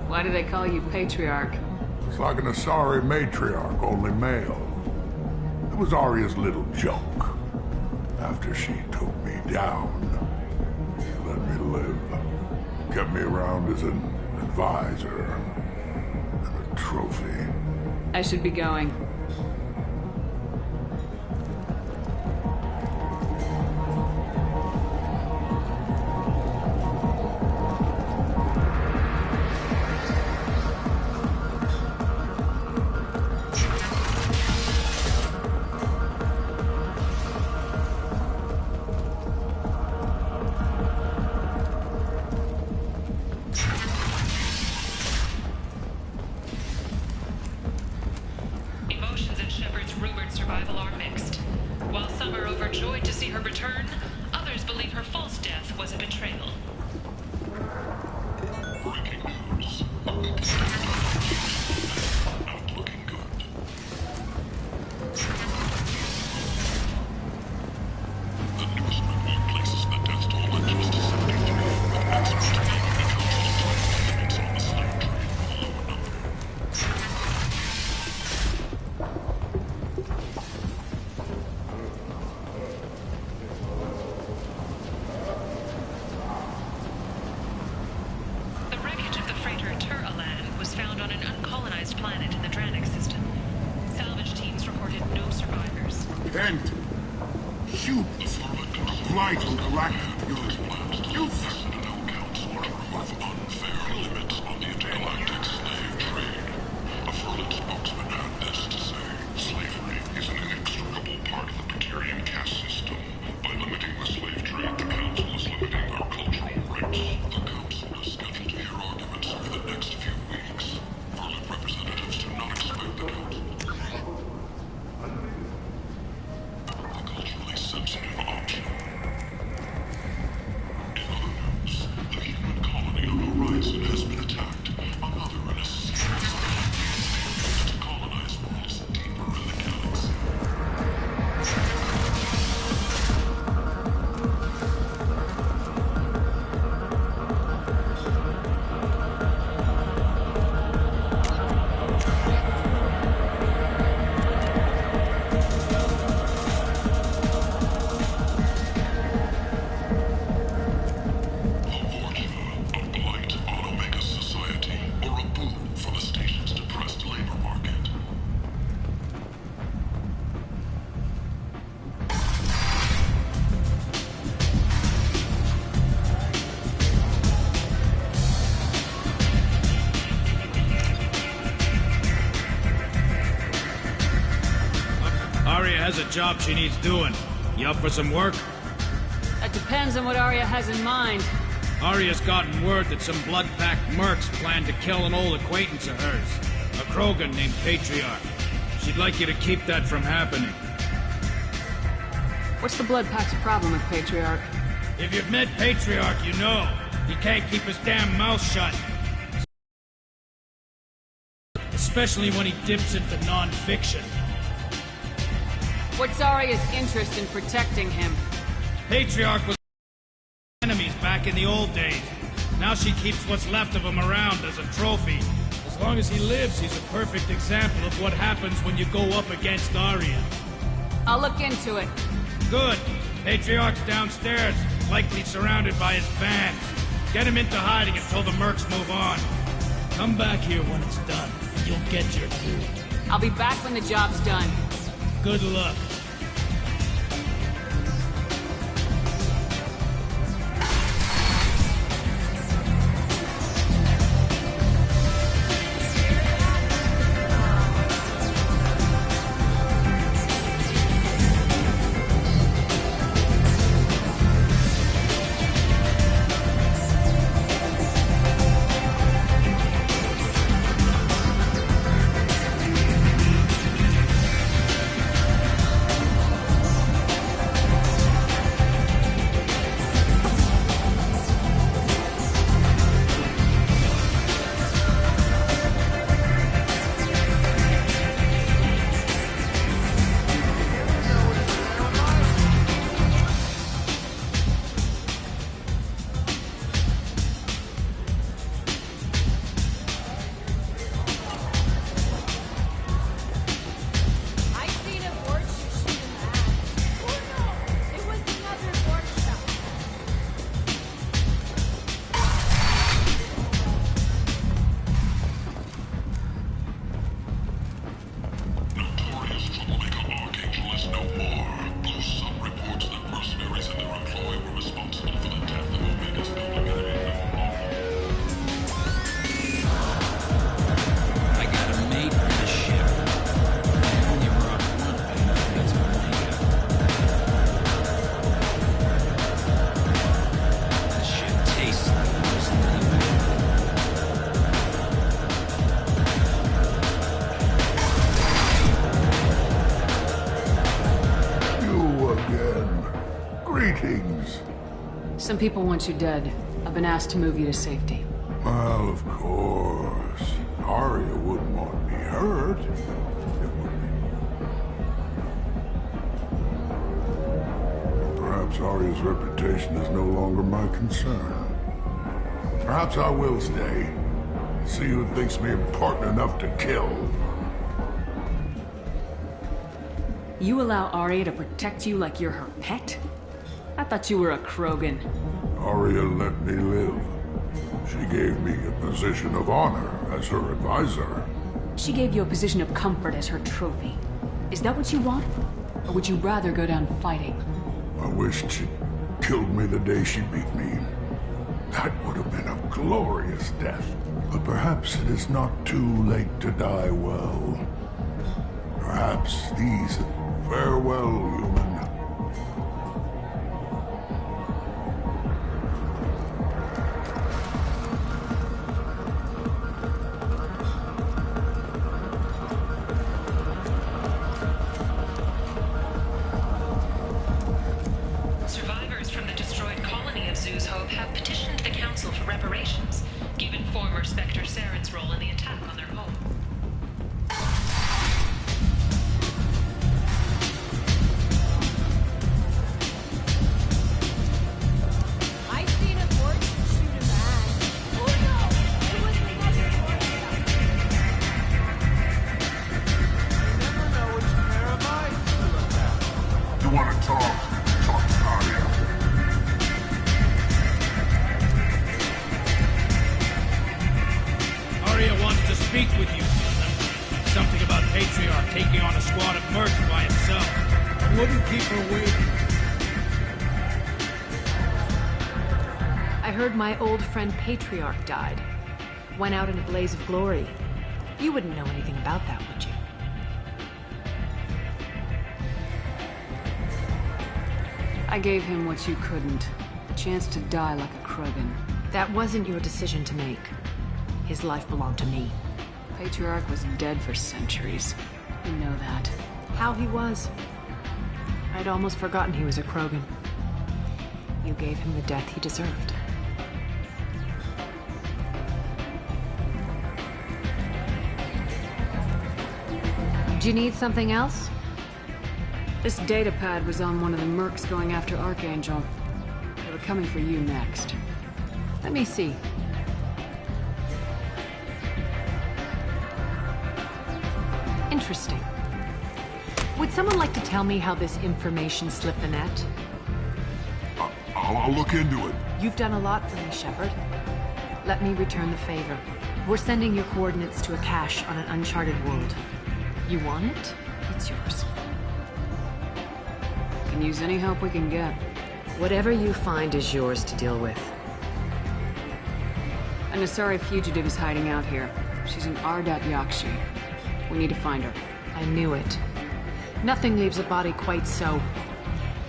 Why do they call you Patriarch? It's like an Asari matriarch, only male. It was Aria's little joke. After she took me down, she let me live. Kept me around as an advisor and a trophy. I should be going. has a job she needs doing. You up for some work? That depends on what Arya has in mind. Arya's gotten word that some blood-packed mercs plan to kill an old acquaintance of hers. A Krogan named Patriarch. She'd like you to keep that from happening. What's the Blood Pack's problem with Patriarch? If you've met Patriarch, you know. He can't keep his damn mouth shut. Especially when he dips into non-fiction. What's Arya's interest in protecting him? Patriarch was enemies back in the old days. Now she keeps what's left of him around as a trophy. As long as he lives, he's a perfect example of what happens when you go up against Arya. I'll look into it. Good. Patriarch's downstairs, likely surrounded by his fans. Get him into hiding until the mercs move on. Come back here when it's done, and you'll get your due. I'll be back when the job's done. Good luck. Some people want you dead. I've been asked to move you to safety. Well, of course. Arya wouldn't want me hurt. Perhaps Arya's reputation is no longer my concern. Perhaps I will stay. See who thinks me important enough to kill. You allow Arya to protect you like you're her pet? I thought you were a Krogan. Arya let me live. She gave me a position of honor as her advisor. She gave you a position of comfort as her trophy. Is that what you want? Or would you rather go down fighting? I wished she'd killed me the day she beat me. That would have been a glorious death. But perhaps it is not too late to die well. Perhaps these... Farewell, human. Survivors from the destroyed colony of Zoo's Hope have petitioned the Council for reparations, given former Spectre Saren's role in the attack on their home. My old friend Patriarch died. Went out in a blaze of glory. You wouldn't know anything about that, would you? I gave him what you couldn't. A chance to die like a Krogan. That wasn't your decision to make. His life belonged to me. Patriarch was dead for centuries. You know that. How he was. I'd almost forgotten he was a Krogan. You gave him the death he deserved. Do you need something else? This data pad was on one of the mercs going after Archangel. They were coming for you next. Let me see. Interesting. Would someone like to tell me how this information slipped the net? I'll look into it. You've done a lot for me, Sheperd. Let me return the favor. We're sending your coordinates to a cache on an uncharted world. You want it? It's yours. Can use any help we can get. Whatever you find is yours to deal with. An Asari fugitive is hiding out here. She's an Ardat Yakshi. We need to find her. I knew it. Nothing leaves a body quite so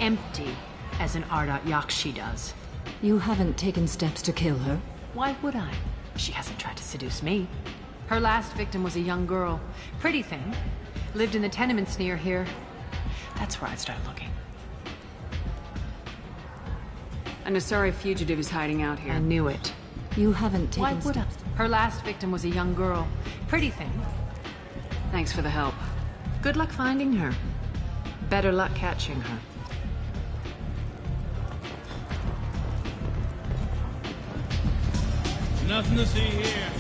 empty as an Ardat Yakshi does. You haven't taken steps to kill her? Why would I? She hasn't tried to seduce me. Her last victim was a young girl. Pretty thing. Lived in the tenements near here. That's where I'd start looking. An Asari fugitive is hiding out here. I knew it. You haven't taken Why would I? steps. Her last victim was a young girl. Pretty thing. Thanks for the help. Good luck finding her. Better luck catching her. Nothing to see here.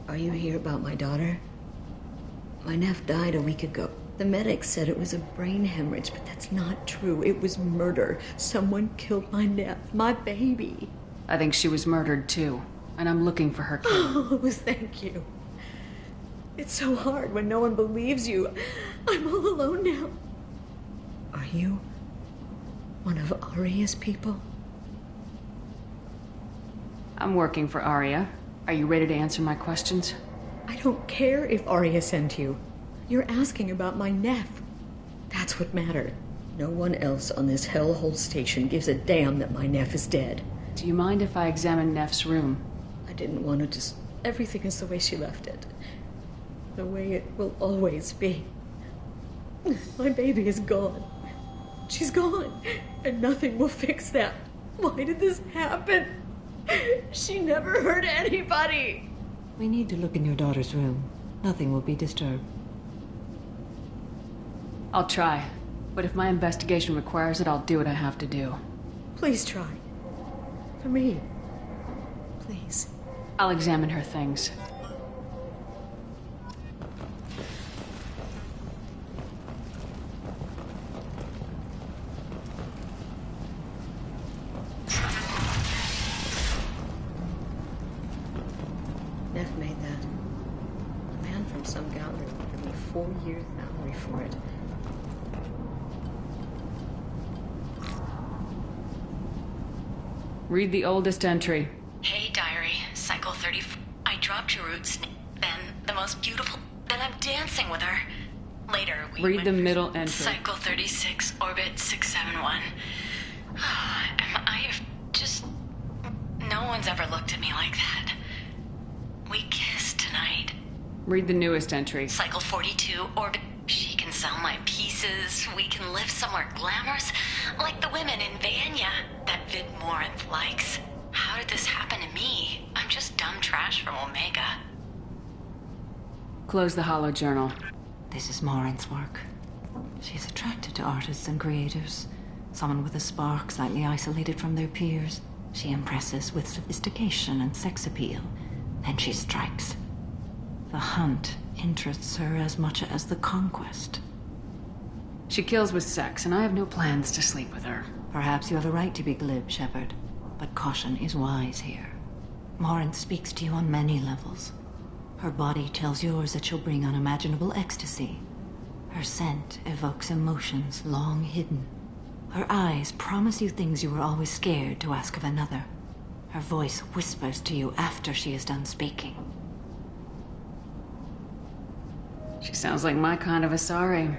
Are you here about my daughter? My nephew died a week ago. The medics said it was a brain hemorrhage, but that's not true. It was murder. Someone killed my nephew, my baby. I think she was murdered too, and I'm looking for her kid. Oh, thank you. It's so hard when no one believes you. I'm all alone now. Are you one of Arya's people? I'm working for Arya. Are you ready to answer my questions? I don't care if Arya sent you. You're asking about my nephew. That's what mattered. No one else on this hellhole station gives a damn that my nephew is dead. Do you mind if I examine Neff's room? I didn't want to just... Everything is the way she left it. The way it will always be. My baby is gone. She's gone. And nothing will fix that. Why did this happen? She never hurt anybody. We need to look in your daughter's room. Nothing will be disturbed. I'll try. But if my investigation requires it, I'll do what I have to do. Please try. For me. Please. I'll examine her things. Neff made that. A man from some gallery will give me 4 years salary for it. Read the oldest entry. Hey, diary. Cycle 34. I dropped your roots. Then the most beautiful. Then I'm dancing with her. Later, we Read went the for middle entry. Cycle 36, orbit 671. I have just... No one's ever looked at me like that. We kissed tonight. Read the newest entry. Cycle 42, orbit... She can sell my pieces. We can live somewhere glamorous. Like the women in Vanya that Vid Morinth likes. How did this happen to me? I'm just dumb trash from Omega. Close the holo journal. This is Morinth's work. She's attracted to artists and creators. Someone with a spark, slightly isolated from their peers. She impresses with sophistication and sex appeal. Then she strikes. The hunt interests her as much as the conquest. She kills with sex, and I have no plans to sleep with her. Perhaps you have a right to be glib, Sheperd. But caution is wise here. Morinth speaks to you on many levels. Her body tells yours that she'll bring unimaginable ecstasy. Her scent evokes emotions long hidden. Her eyes promise you things you were always scared to ask of another. Her voice whispers to you after she is done speaking. She sounds like my kind of Asari.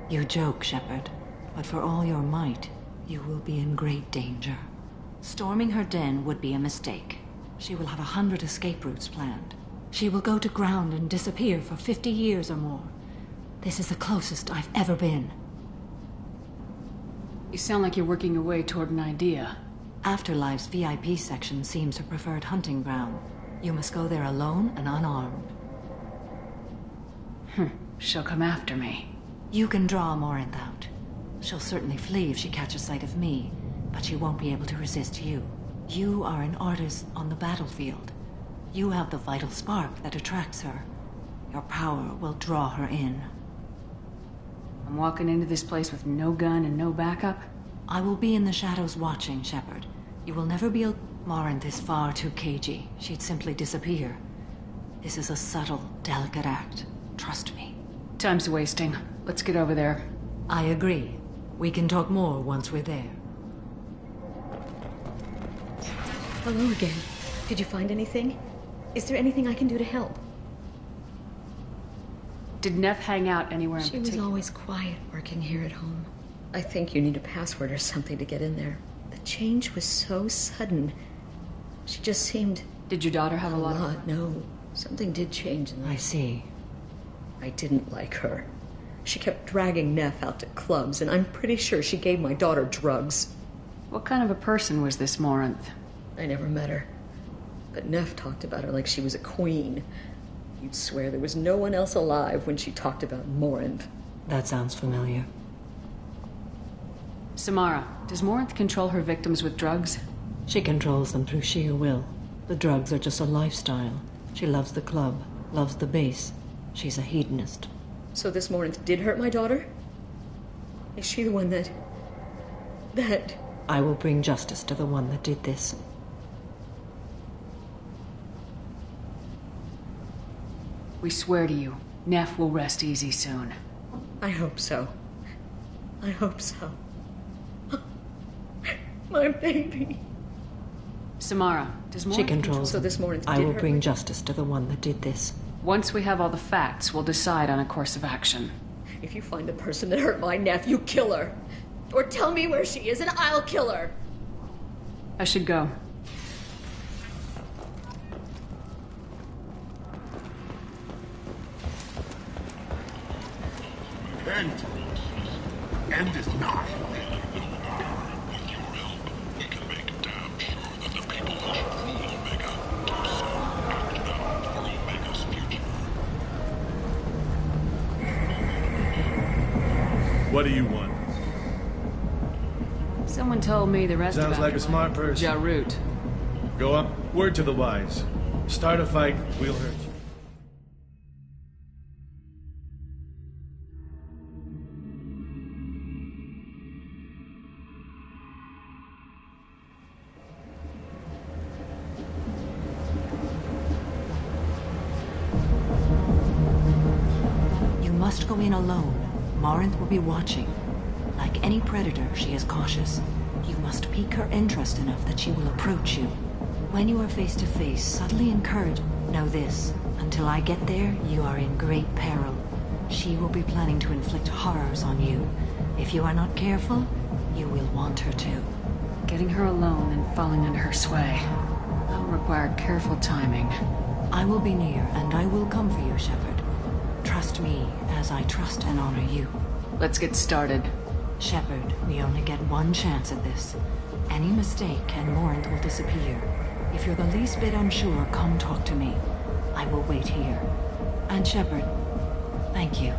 You joke, Sheperd, but for all your might, you will be in great danger. Storming her den would be a mistake. She will have 100 escape routes planned. She will go to ground and disappear for 50 years or more. This is the closest I've ever been. You sound like you're working your way toward an idea. Afterlife's VIP section seems her preferred hunting ground. You must go there alone and unarmed. She'll come after me. You can draw Morinth out. She'll certainly flee if she catches sight of me, but she won't be able to resist you. You are an artist on the battlefield. You have the vital spark that attracts her. Your power will draw her in. I'm walking into this place with no gun and no backup? I will be in the shadows watching, Sheperd. You will never be Morinth is far too cagey. She'd simply disappear. This is a subtle, delicate act. Trust me. Time's wasting. Let's get over there. I agree. We can talk more once we're there. Hello again. Did you find anything? Is there anything I can do to help? Did Neff hang out anywhere in particular? She was always quiet working here at home. I think you need a password or something to get in there. The change was so sudden. She just seemed... Did your daughter have a lot? No. Something did change. I see. I didn't like her. She kept dragging Neff out to clubs, and I'm pretty sure she gave my daughter drugs. What kind of a person was this Morinth? I never met her. But Neff talked about her like she was a queen. You'd swear there was no one else alive when she talked about Morinth. That sounds familiar. Samara, does Morinth control her victims with drugs? She controls them through sheer will. The drugs are just a lifestyle. She loves the club, loves the base. She's a hedonist. So this Morinth did hurt my daughter? Is she the one that... I will bring justice to the one that did this. We swear to you, Neff will rest easy soon. I hope so. I hope so. My baby. Samara, does Morinth She controls so this Morinth I will hurt bring my... justice to the one that did this. Once we have all the facts, we'll decide on a course of action. If you find the person that hurt my Neff, you kill her. Or tell me where she is and I'll kill her. I should go. End is not. With your help, we can make damn sure that the people who should rule Omega do so act now for Omega's future. What do you want? Someone told me the rest Sounds about like your a smart person. Jarut. Go up. Word to the wise. Start a fight, we'll hurt you. You must go in alone. Morinth will be watching. Like any predator, she is cautious. You must pique her interest enough that she will approach you. When you are face to face, subtly encourage. Know this, until I get there, you are in great peril. She will be planning to inflict horrors on you. If you are not careful, you will want her to. Getting her alone and falling under her sway. That'll require careful timing. I will be near, and I will come for you, Sheperd. Trust me as I trust and honor you. Let's get started. Sheperd, we only get one chance at this. Any mistake and Morinth will disappear. If you're the least bit unsure, come talk to me. I will wait here. And Sheperd, thank you.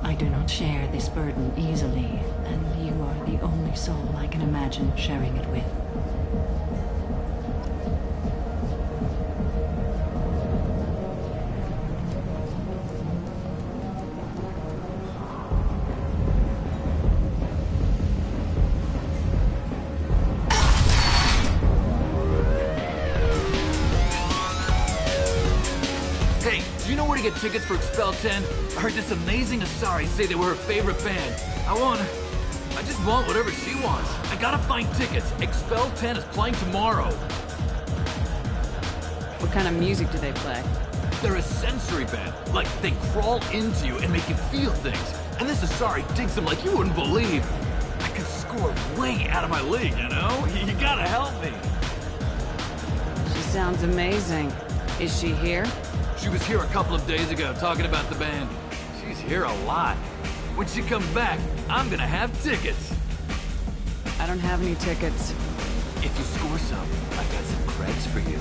I do not share this burden easily, and you are the only soul I can imagine sharing it with. Get tickets for Expel 10. I heard this amazing Asari say they were her favorite band. I just want whatever she wants. I gotta find tickets. Expel 10 is playing tomorrow. What kind of music do they play? They're a sensory band. Like, they crawl into you and make you feel things. And this Asari digs them like you wouldn't believe. I could score way out of my league, you know? You gotta help me. She sounds amazing. Is she here? She was here a couple of days ago talking about the band. She's here a lot. When she comes back, I'm gonna have tickets. I don't have any tickets. If you score some, I got some creds for you.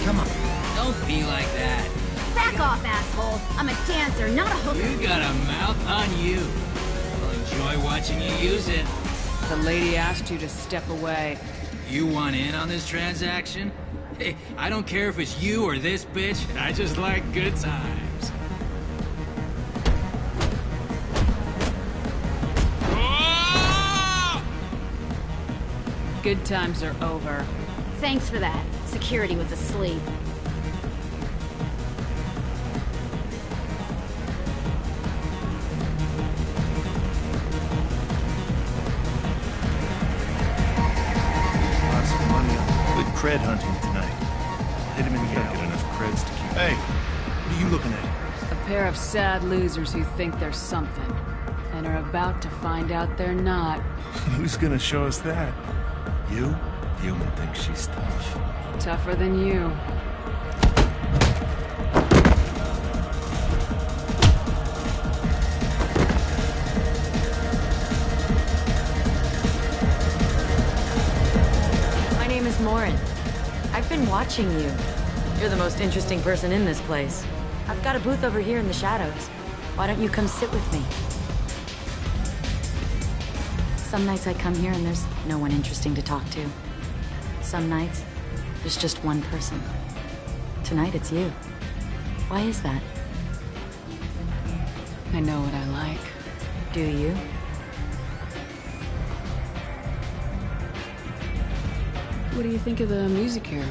Come on, don't be like that. Back off, asshole. I'm a dancer, not a hooker. You got a mouth on you. I'll enjoy watching you use it. The lady asked you to step away. You want in on this transaction? Hey, I don't care if it's you or this bitch, I just like good times. Good times are over. Thanks for that. Security was asleep. Cred hunting tonight. Hit him in the eye. Get enough creds to keep. Hey, what are you looking at? A pair of sad losers who think they're something, and are about to find out they're not. Who's gonna show us that? You? The woman thinks she's tough. Tougher than you. My name is Morinth. I've been watching you. You're the most interesting person in this place. I've got a booth over here in the shadows. Why don't you come sit with me? Some nights I come here and there's no one interesting to talk to. Some nights, there's just one person. Tonight it's you. Why is that? I know what I like. Do you? What do you think of the music here?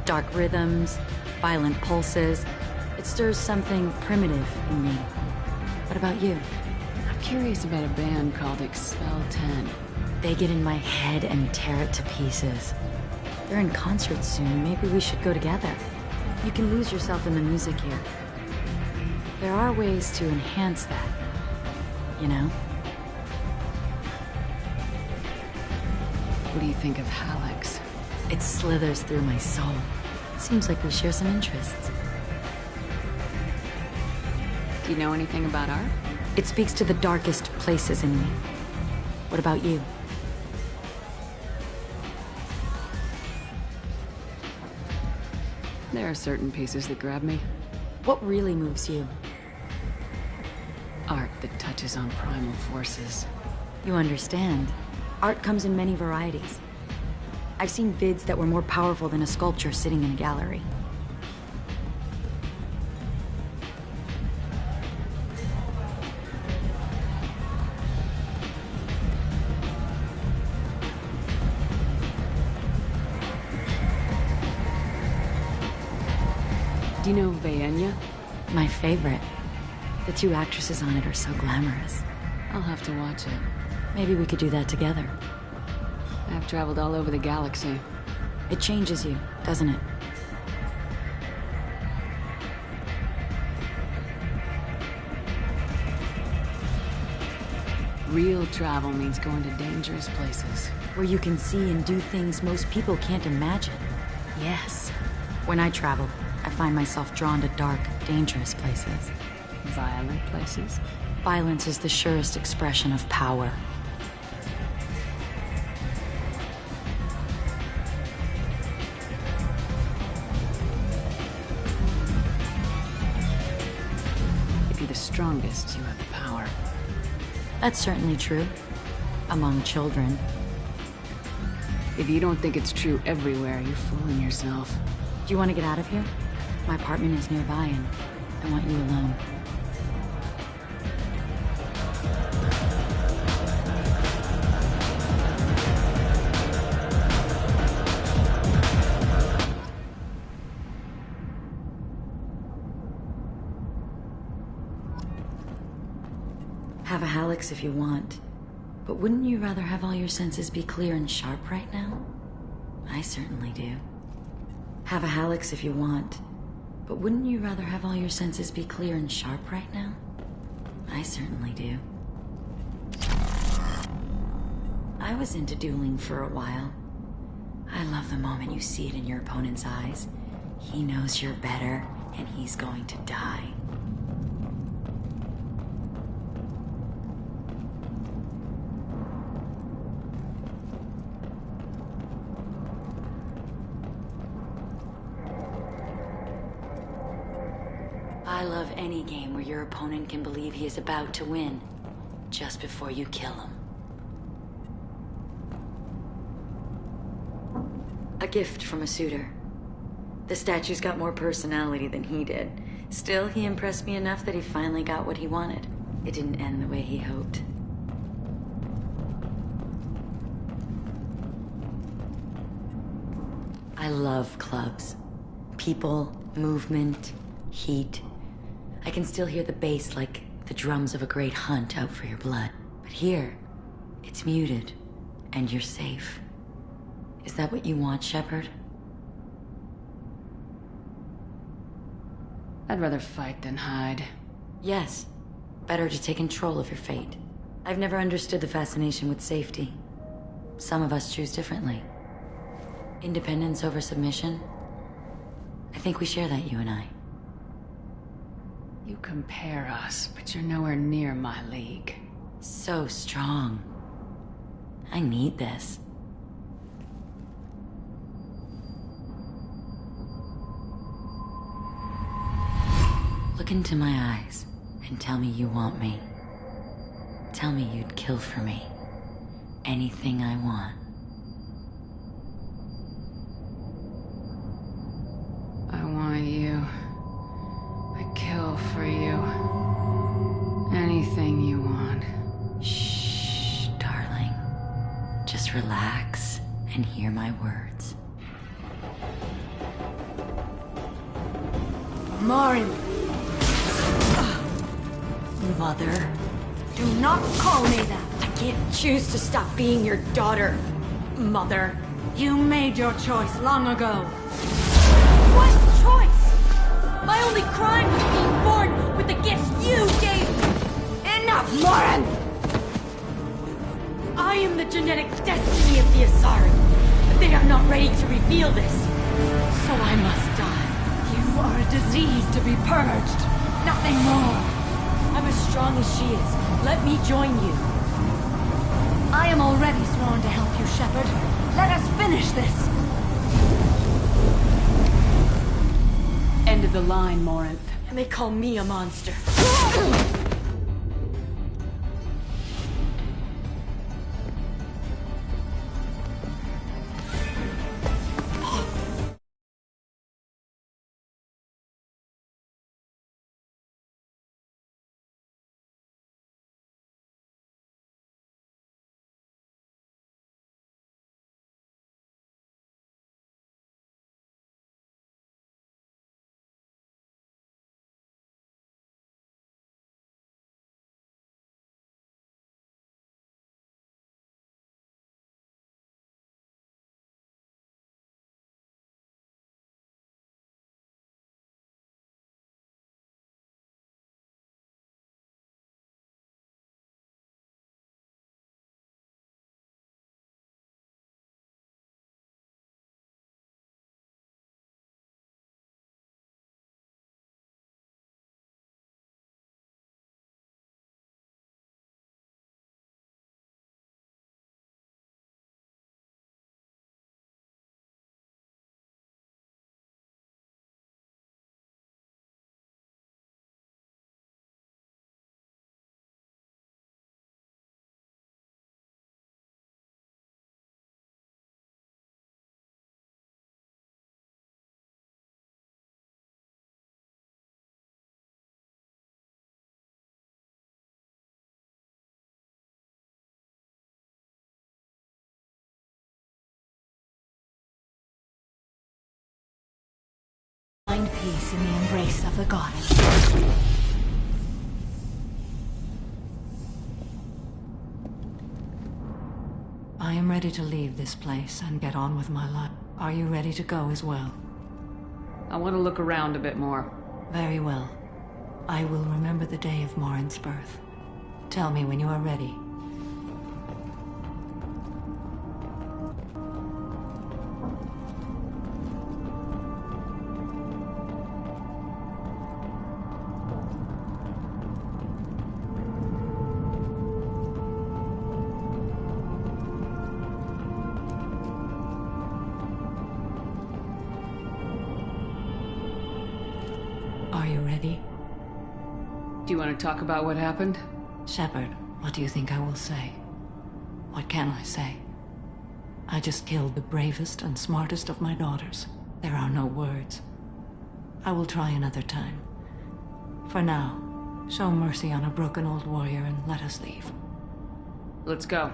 Dark rhythms, violent pulses. It stirs something primitive in me. What about you? I'm curious about a band called Expel 10. They get in my head and tear it to pieces. They're in concert soon. Maybe we should go together. You can lose yourself in the music here. There are ways to enhance that, you know? What do you think of Hallex? It slithers through my soul. Seems like we share some interests. Do you know anything about art? It speaks to the darkest places in me. What about you? There are certain pieces that grab me. What really moves you? Art that touches on primal forces. You understand. Art comes in many varieties. I've seen vids that were more powerful than a sculpture sitting in a gallery. Do you know Vaenya? My favorite. The two actresses on it are so glamorous. I'll have to watch it. Maybe we could do that together. I've traveled all over the galaxy. It changes you, doesn't it? Real travel means going to dangerous places. Where you can see and do things most people can't imagine. Yes. When I travel, I find myself drawn to dark, dangerous places. Violent places? Violence is the surest expression of power. If you're the strongest, you have the power. That's certainly true. Among children. If you don't think it's true everywhere, you're fooling yourself. Do you want to get out of here? My apartment is nearby and I want you alone. Have a Hallex if you want. But wouldn't you rather have all your senses be clear and sharp right now? I certainly do. Have a Hallex if you want. But wouldn't you rather have all your senses be clear and sharp right now? I certainly do. I was into dueling for a while. I love the moment you see it in your opponent's eyes. He knows you're better, and he's going to die. I love any game where your opponent can believe he is about to win, just before you kill him. A gift from a suitor. The statue's got more personality than he did. Still, he impressed me enough that he finally got what he wanted. It didn't end the way he hoped. I love clubs. People, movement, heat. I can still hear the bass like the drums of a great hunt out for your blood. But here, it's muted, and you're safe. Is that what you want, Sheperd? I'd rather fight than hide. Yes. Better to take control of your fate. I've never understood the fascination with safety. Some of us choose differently. Independence over submission? I think we share that, you and I. You compare us, but you're nowhere near my league. So strong. I need this. Look into my eyes and tell me you want me. Tell me you'd kill for me. Anything I want. I want you. I'd kill for you. Anything you want. Shh, darling. Just relax and hear my words. Marin! Mother. Do not call me that! I can't choose to stop being your daughter, Mother. You made your choice long ago. What choice? My only crime was being born with the gifts you gave me! Enough, Marin! I am the genetic destiny of the Asari, but they are not ready to reveal this. So I must die. You are a disease to be purged, nothing more. I'm as strong as she is. Let me join you. I am already sworn to help you, Sheperd. Let us finish this. End of the line, Morinth. And they call me a monster. peace in the embrace of the goddess. I am ready to leave this place and get on with my life. Are you ready to go as well? I want to look around a bit more. Very well. I will remember the day of Morin's birth. Tell me when you are ready. Are you ready? Do you want to talk about what happened? Sheperd, what do you think I will say? What can I say? I just killed the bravest and smartest of my daughters. There are no words. I will try another time. For now, show mercy on a broken old warrior and let us leave. Let's go.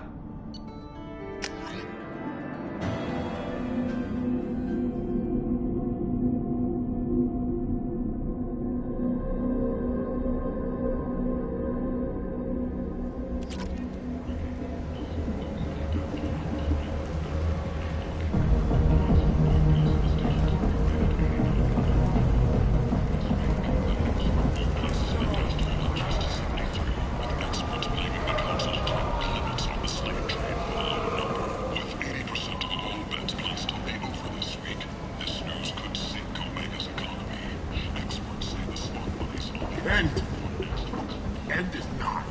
End is not.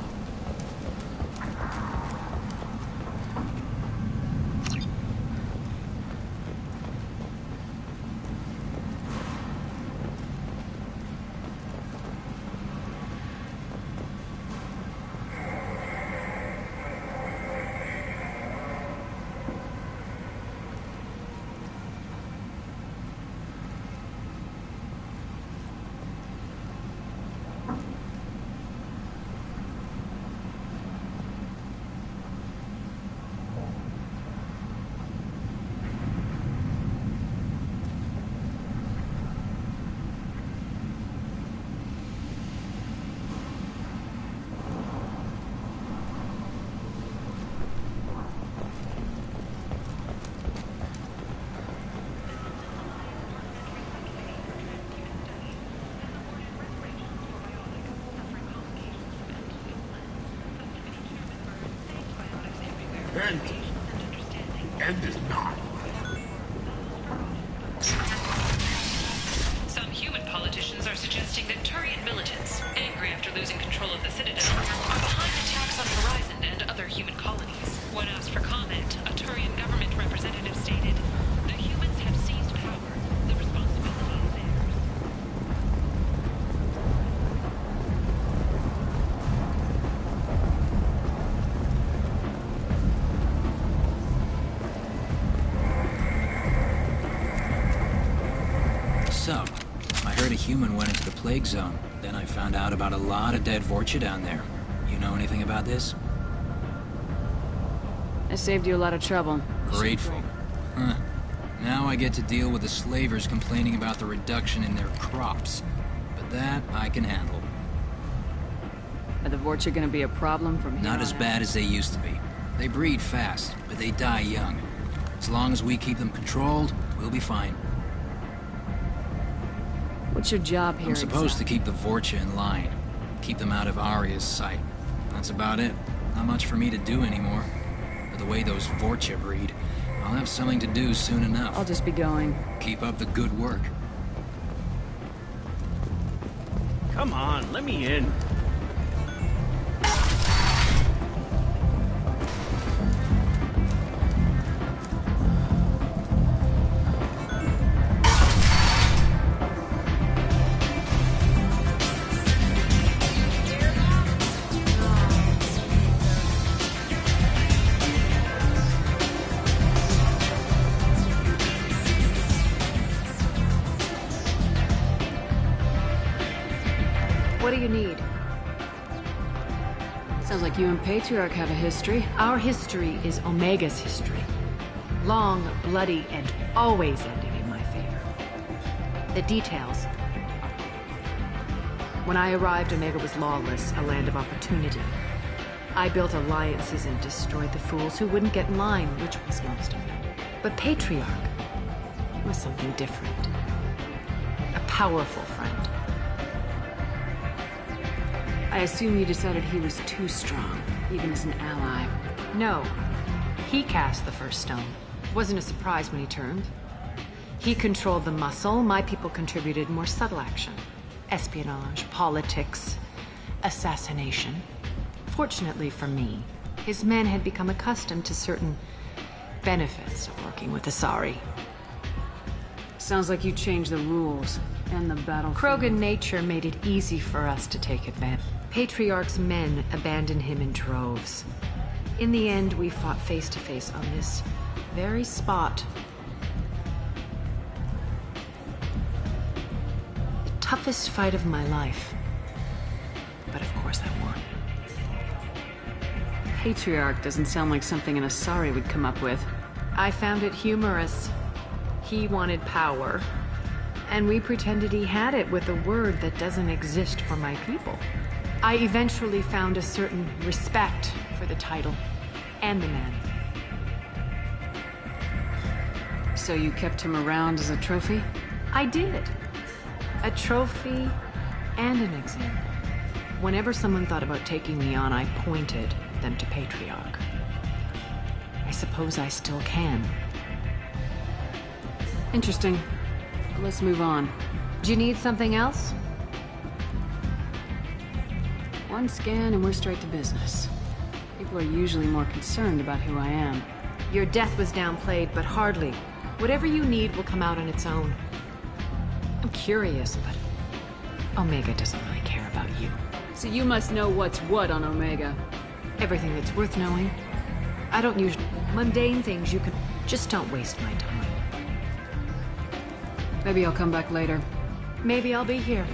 End is not. Some human politicians are suggesting that Turian militants, angry after losing control of the Citadel, are behind attacks on Horizon and other human colonies. When asked for comment, a Turian government representative stated, "The humans have seized power. The responsibility is theirs." So, I heard a human went into the plague zone. Then I found out about a lot of dead Vorcha down there. You know anything about this? I saved you a lot of trouble. Grateful. Huh. Now I get to deal with the slavers complaining about the reduction in their crops. But that I can handle. Are the Vorcha gonna be a problem from here Not on as out? bad as they used to be. They breed fast, but they die young. As long as we keep them controlled, we'll be fine. What's your job here? I'm supposed to keep the Vorcha in line. Keep them out of Arya's sight. That's about it. Not much for me to do anymore. But the way those Vorcha breed, I'll have something to do soon enough. I'll just be going. Keep up the good work. Come on, let me in. What do you need? Sounds like you and Patriarch have a history. Our history is Omega's history. Long, bloody, and always ending in my favor. The details When I arrived, Omega was lawless, a land of opportunity. I built alliances and destroyed the fools who wouldn't get in line, which was most of them. But Patriarch, he was something different. A powerful friend. I assume you decided he was too strong, even as an ally. No. He cast the first stone. Wasn't a surprise when he turned. He controlled the muscle, my people contributed more subtle action. Espionage, politics, assassination. Fortunately for me, his men had become accustomed to certain benefits of working with Asari. Sounds like you changed the rules and the battlefield. Krogan nature made it easy for us to take advantage. Patriarch's men abandoned him in droves. In the end, we fought face to face on this very spot. The toughest fight of my life. But of course I won. Patriarch doesn't sound like something an Asari would come up with. I found it humorous. He wanted power, and we pretended he had it with a word that doesn't exist for my people. I eventually found a certain respect for the title and the man. So you kept him around as a trophy? I did. A trophy and an example. Whenever someone thought about taking me on, I pointed them to Patriarch. I suppose I still can. Interesting. Let's move on. Do you need something else? One scan and we're straight to business. People are usually more concerned about who I am. Your death was downplayed, but hardly. Whatever you need will come out on its own. I'm curious, but Omega doesn't really care about you. So you must know what's what on Omega. Everything that's worth knowing. I don't use mundane things you can... Just don't waste my time. Maybe I'll come back later. Maybe I'll be here.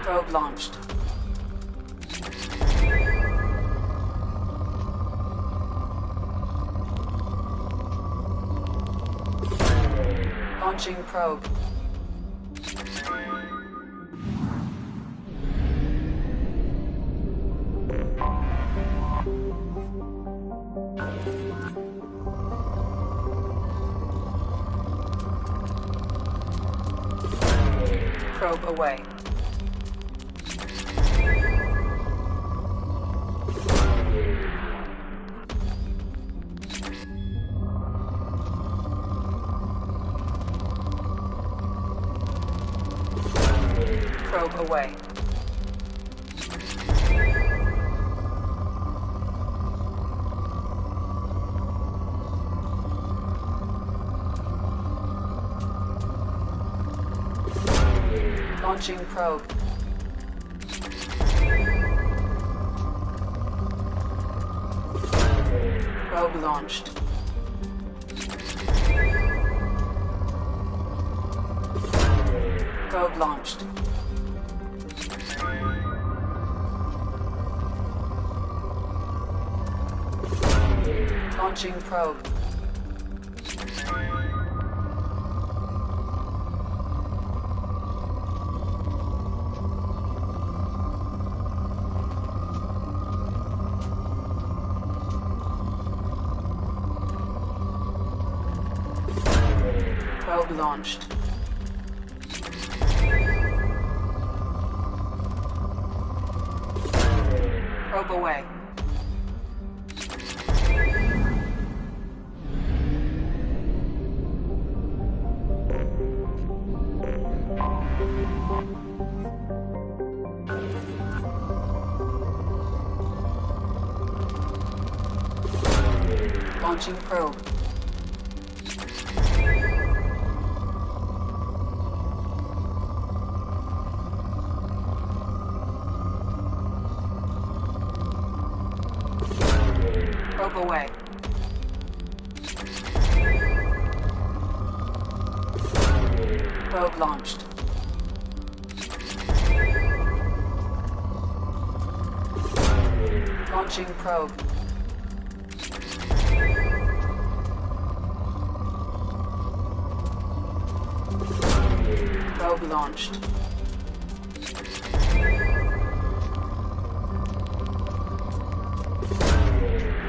Probe launched. Launching probe. Probe away. Probe away. Launching probe. Probe launched. Probe launched. Launching probe. Probe launched. Probe away. Launching probe. Probe away. Probe launched. Launching probe. Probe launched.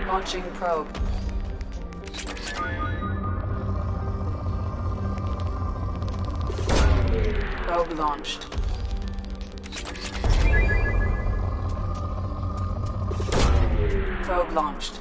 Launching probe. Probe launched. Probe launched.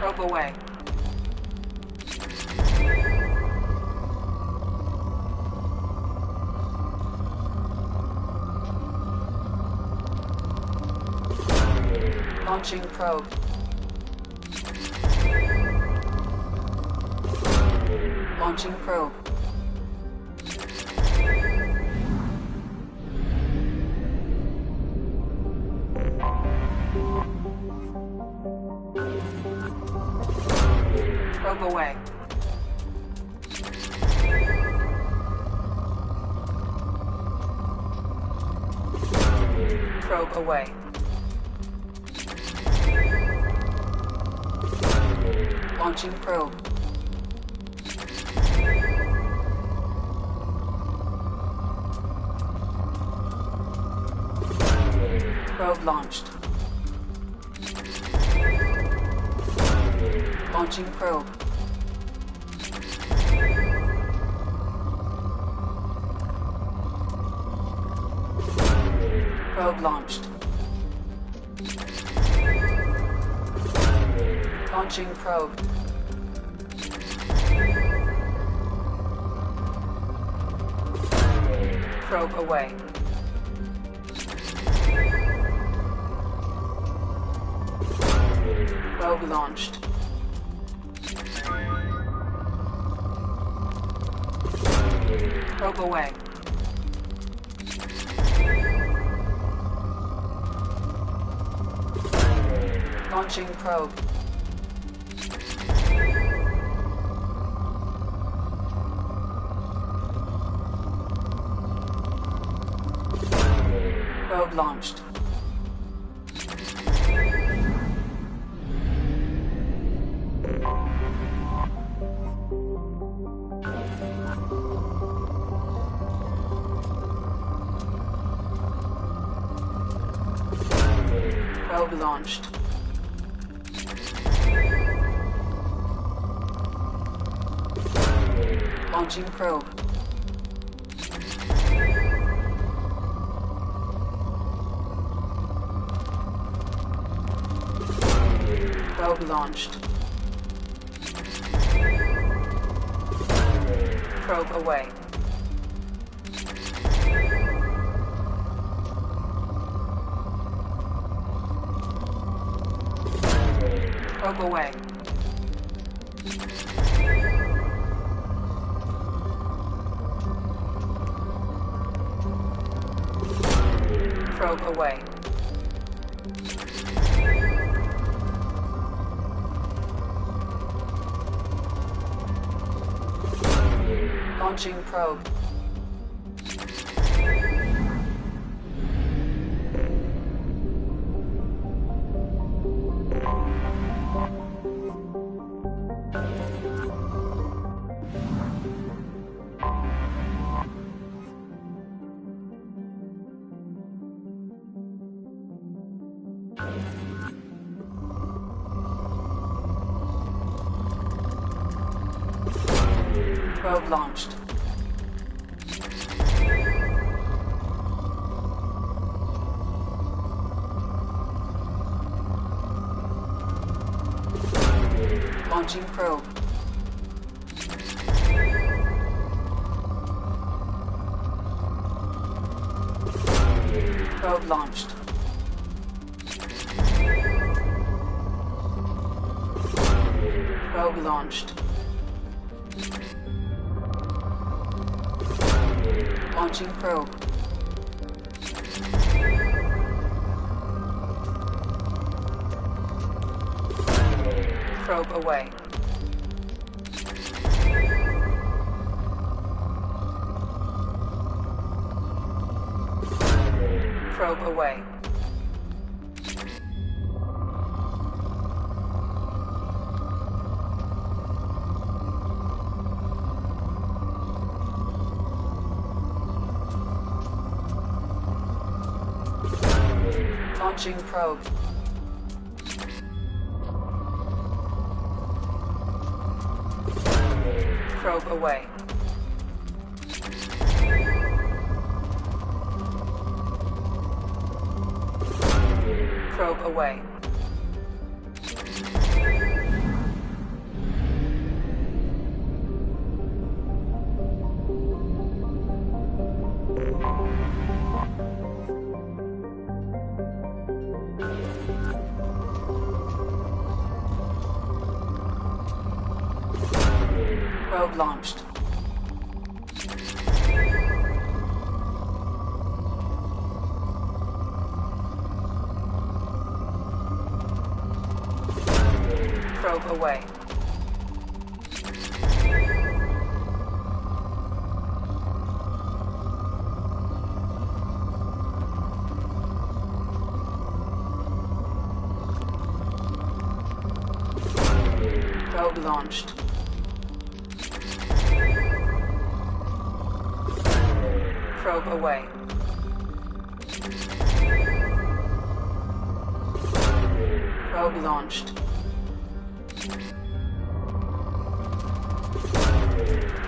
Probe away. Launching probe. Launching probe. Probe away. Probe away. Launching probe. Probe launched. Launching probe. Probe launched. Launching probe. Probe away. Probe launched. Probe away. Launching probe. Probe launched. Probe launched. Launching probe. Probe launched. Probe away. Probe away. Probe away. Launching probe. Probe launched. Launching probe. Probe launched. Probe launched. Launching probe. Probe away. Probe away. Launching probe. Probe away. Probe away. Probe launched. Probe away. Probe launched. Probe away. Probe launched.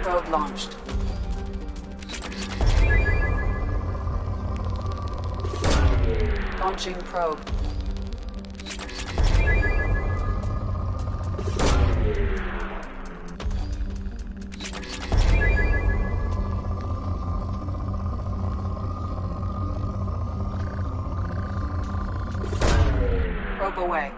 Probe launched. Launching probe. Probe away.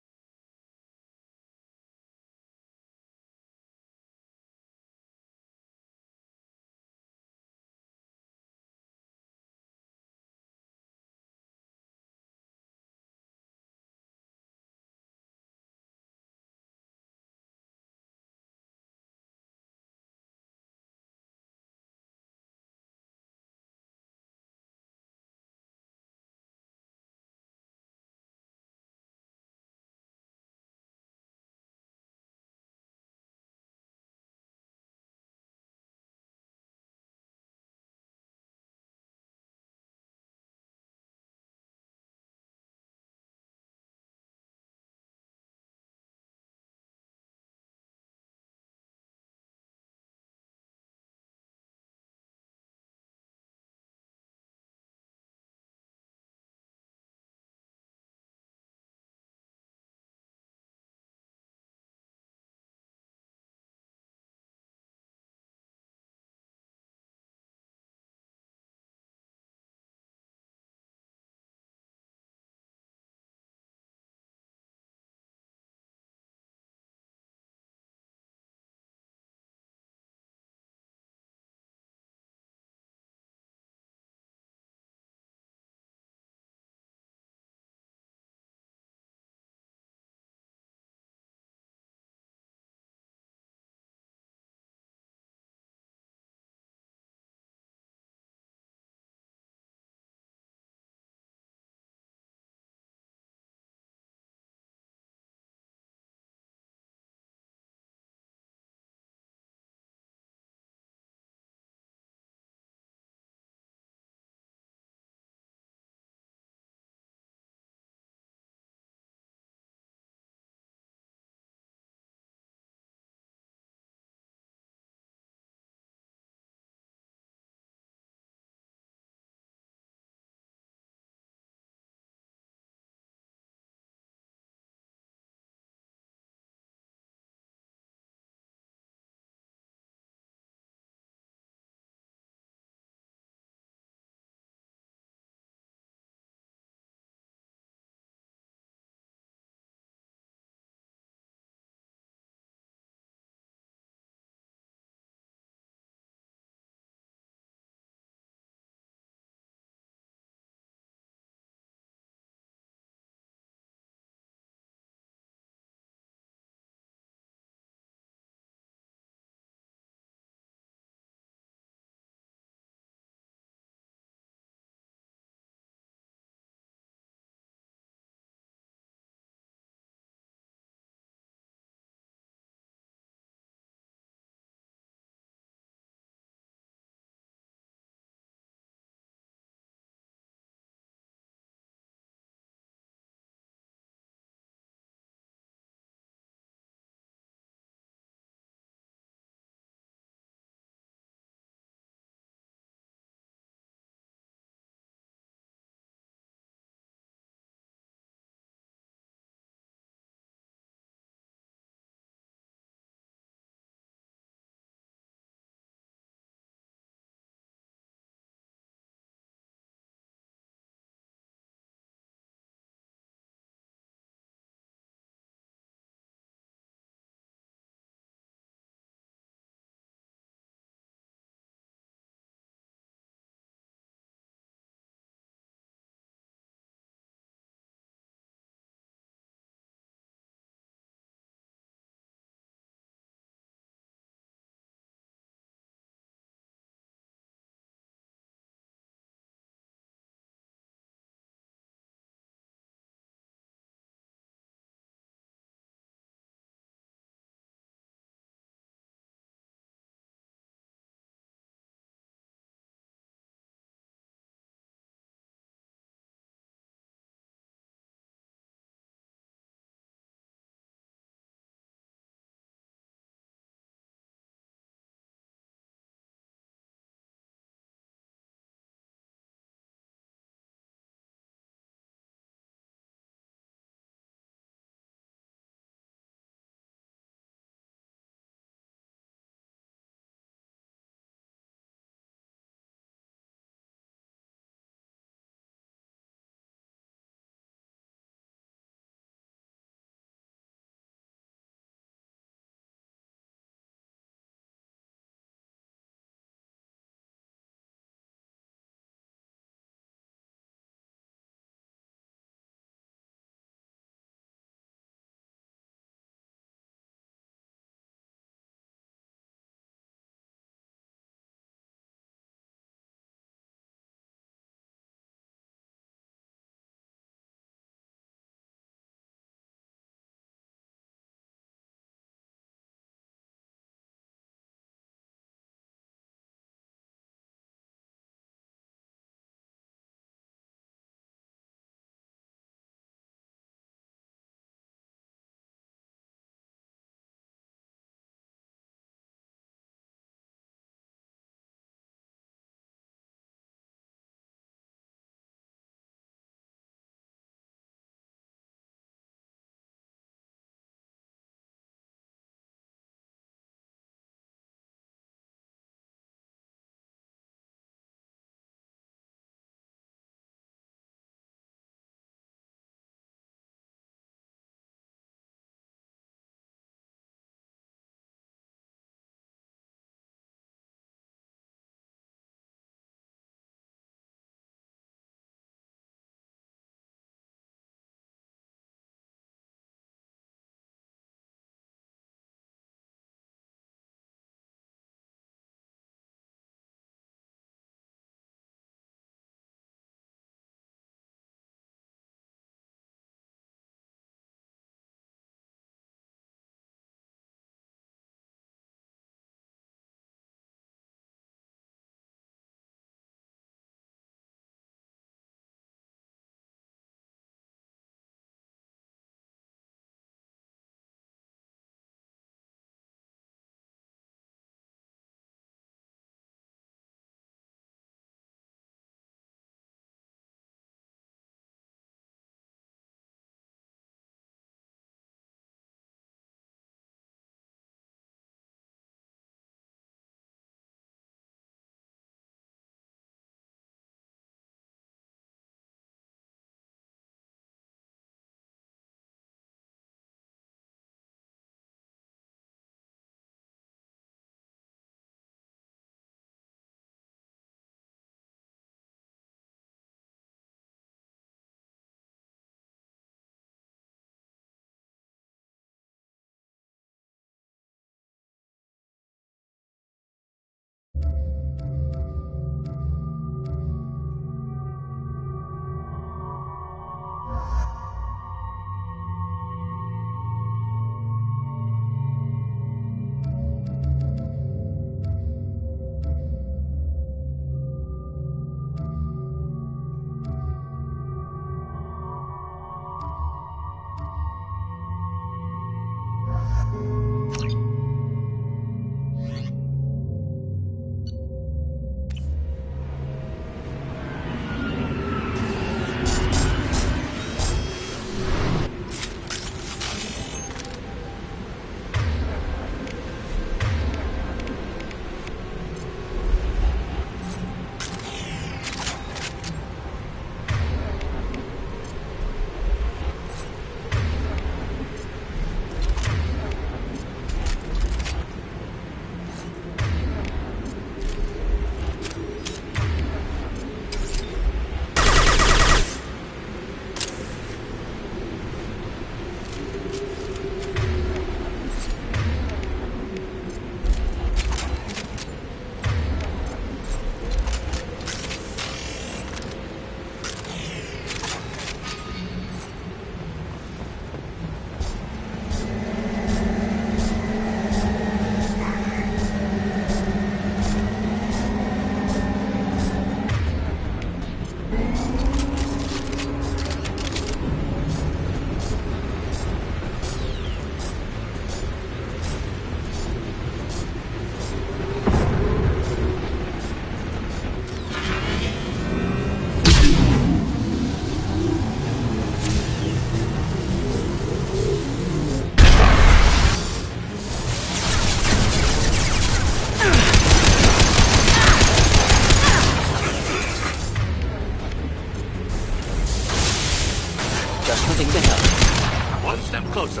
Just hunting the hell. One step closer.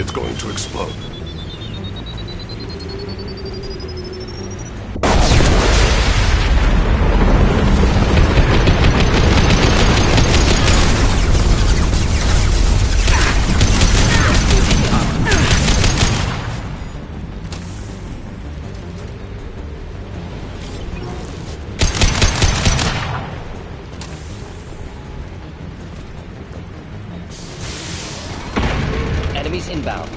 It's going to explode. Enemies inbound.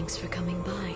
Thanks for coming by.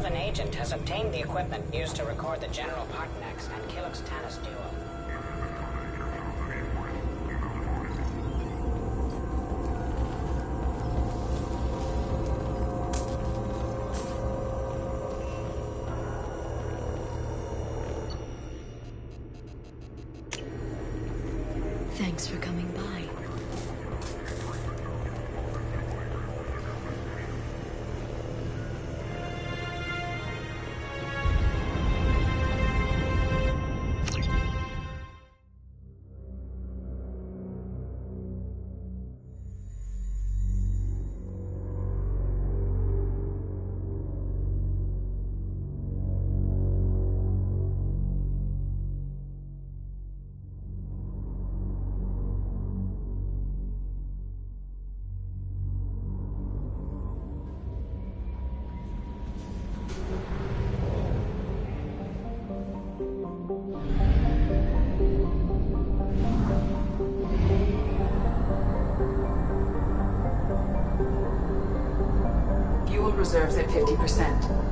An agent has obtained the equipment used to record the General Partnex and Killux-Tanis duo. Thanks for coming by. Reserves at 50%.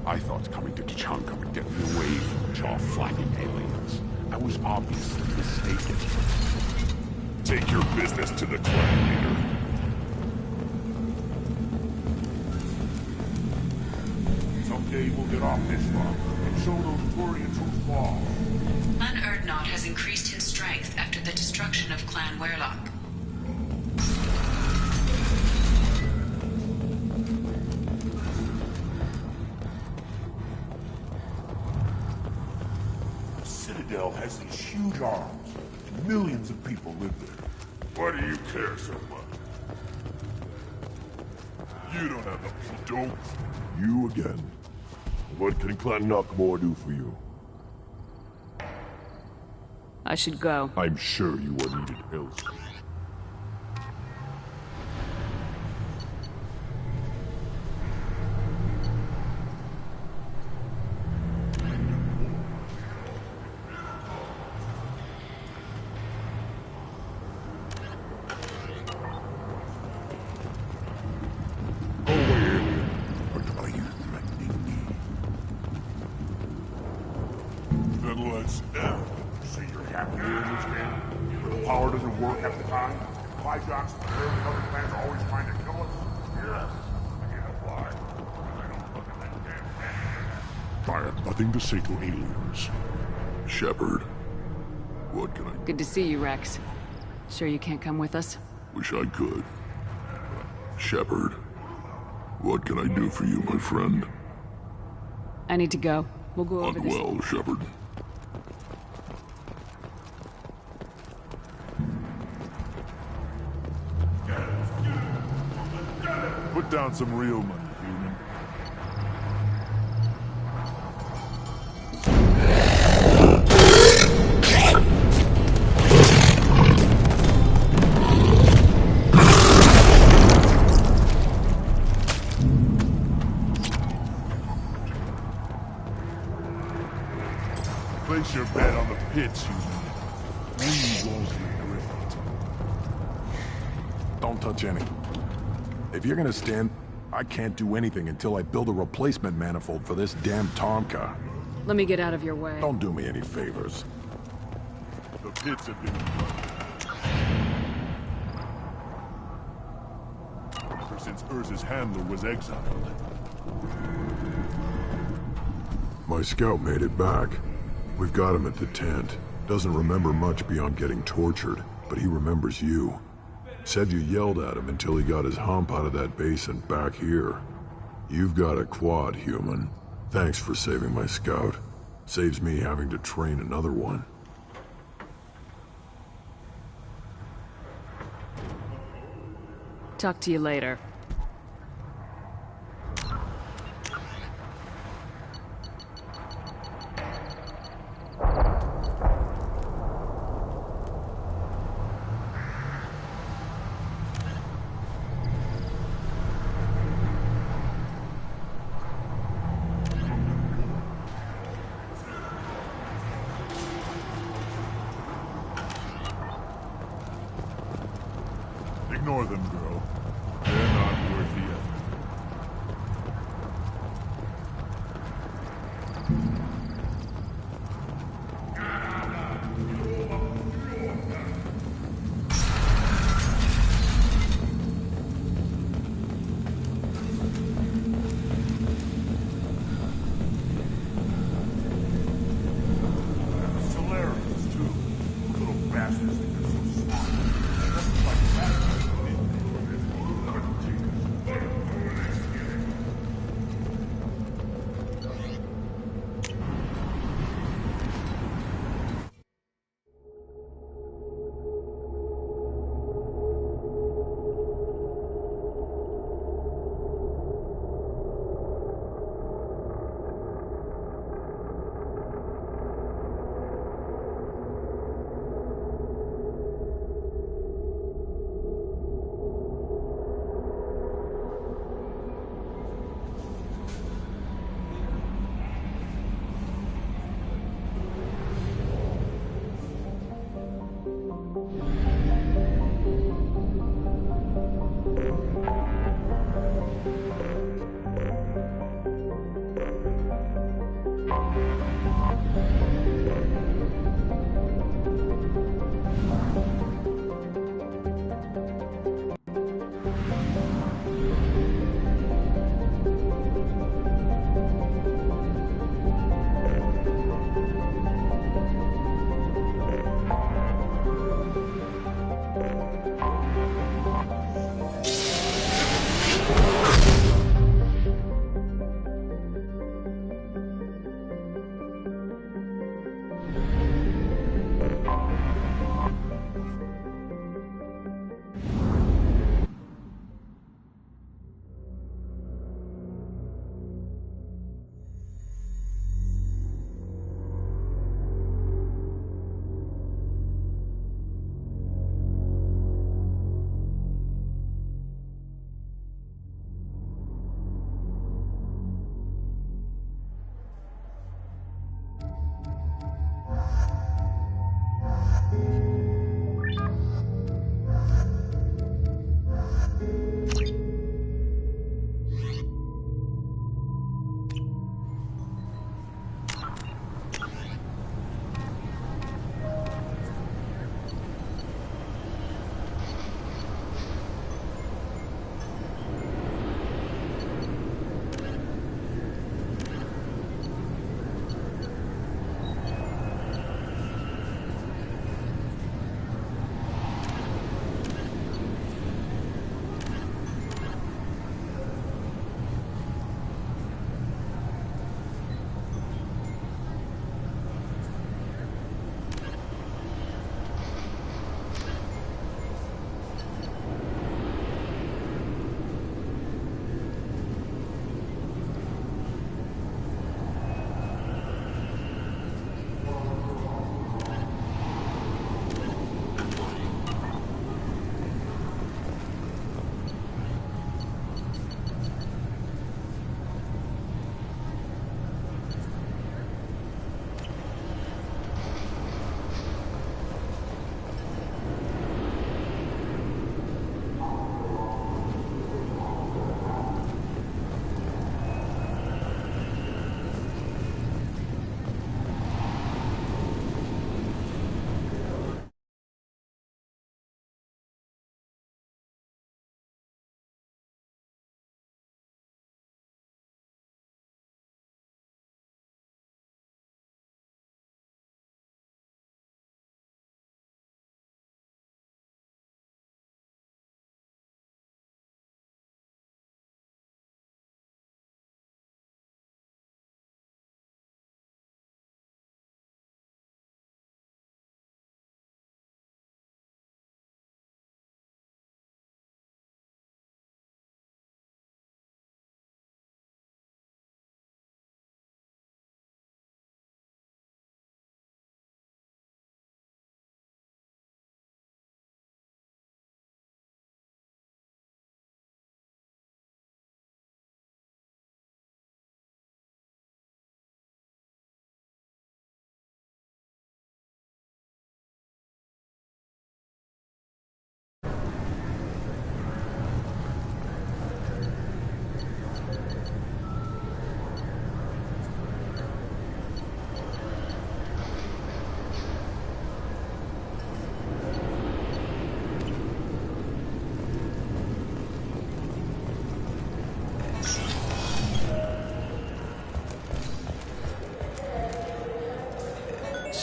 I thought coming to Tachanka would get me away from jaw-flapping aliens. I was obviously mistaken. Take your business to the clan leader. Someday we'll get off this rock and show those Turians who's boss. Clan Erdnot has increased in strength after the destruction of Clan Werlock. Citadel has these huge arms, and millions of people live there. Why do you care so much? You don't have a dope. You again. What can Clan Knockmore do for you? I should go. I'm sure you are needed elsewhere. Listen, so you're happy here in this game? Where the power doesn't work half the time? My jocks and other plans are always trying to kill us? Yeah. Why? I don't look at that damn thing. I have nothing to say to aliens. Sheperd, what can I... Good to see you, Rex. Sure you can't come with us? Wish I could. Sheperd, what can I do for you, my friend? I need to go. We'll go over this. Well, Sheperd. Put down some real money, human. Place your bet on the pits, human. We won't regret it. Don't touch any. If you're gonna stand, I can't do anything until I build a replacement manifold for this damn Tomka. Let me get out of your way. Don't do me any favors. The pits have been ever since Urza's handler was exiled. My scout made it back. We've got him at the tent. Doesn't remember much beyond getting tortured, but he remembers you. Said you yelled at him until he got his hump out of that basin back here. You've got a quad, human. Thanks for saving my scout. Saves me having to train another one. Talk to you later. Ignore them, girl. They're not worth the effort. Solarians, too. Little bastards think they're so smart. Nothing like that.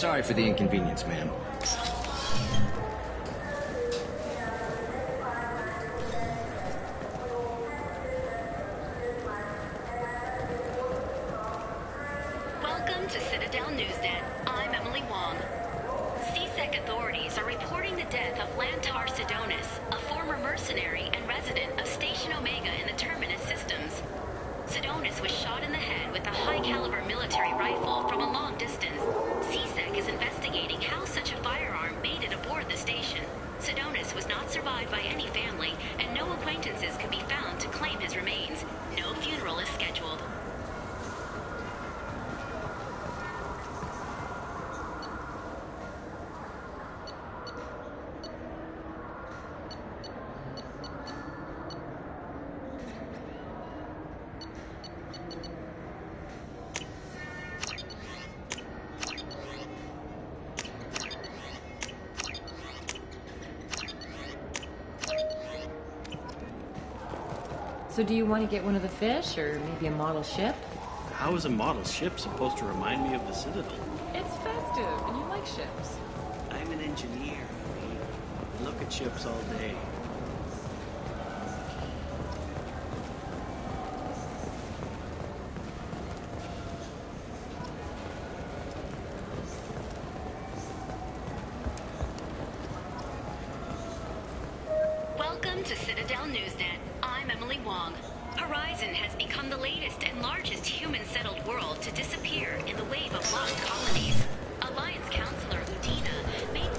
Sorry for the inconvenience, ma'am. Welcome to Citadel Newsnet. I'm Emily Wong. CSEC authorities are reporting the death of Lantar Sidonis, a former mercenary and resident of Station Omega in the Terminus systems. Sidonis was shot in the head with a high-caliber military rifle from a long distance. CSEC is investigating how such a firearm made it aboard the station. Sidonis was not survived by any family, and no acquaintances could be found to claim his remains. No funeral is scheduled. So do you want to get one of the fish, or maybe a model ship? How is a model ship supposed to remind me of the Citadel? It's festive, and you like ships. I'm an engineer. I look at ships all day. Welcome to Citadel Newsnet. I'm Emily Wong. Horizon has become the latest and largest human-settled world to disappear in the wave of lost colonies. Alliance Counselor Udina made...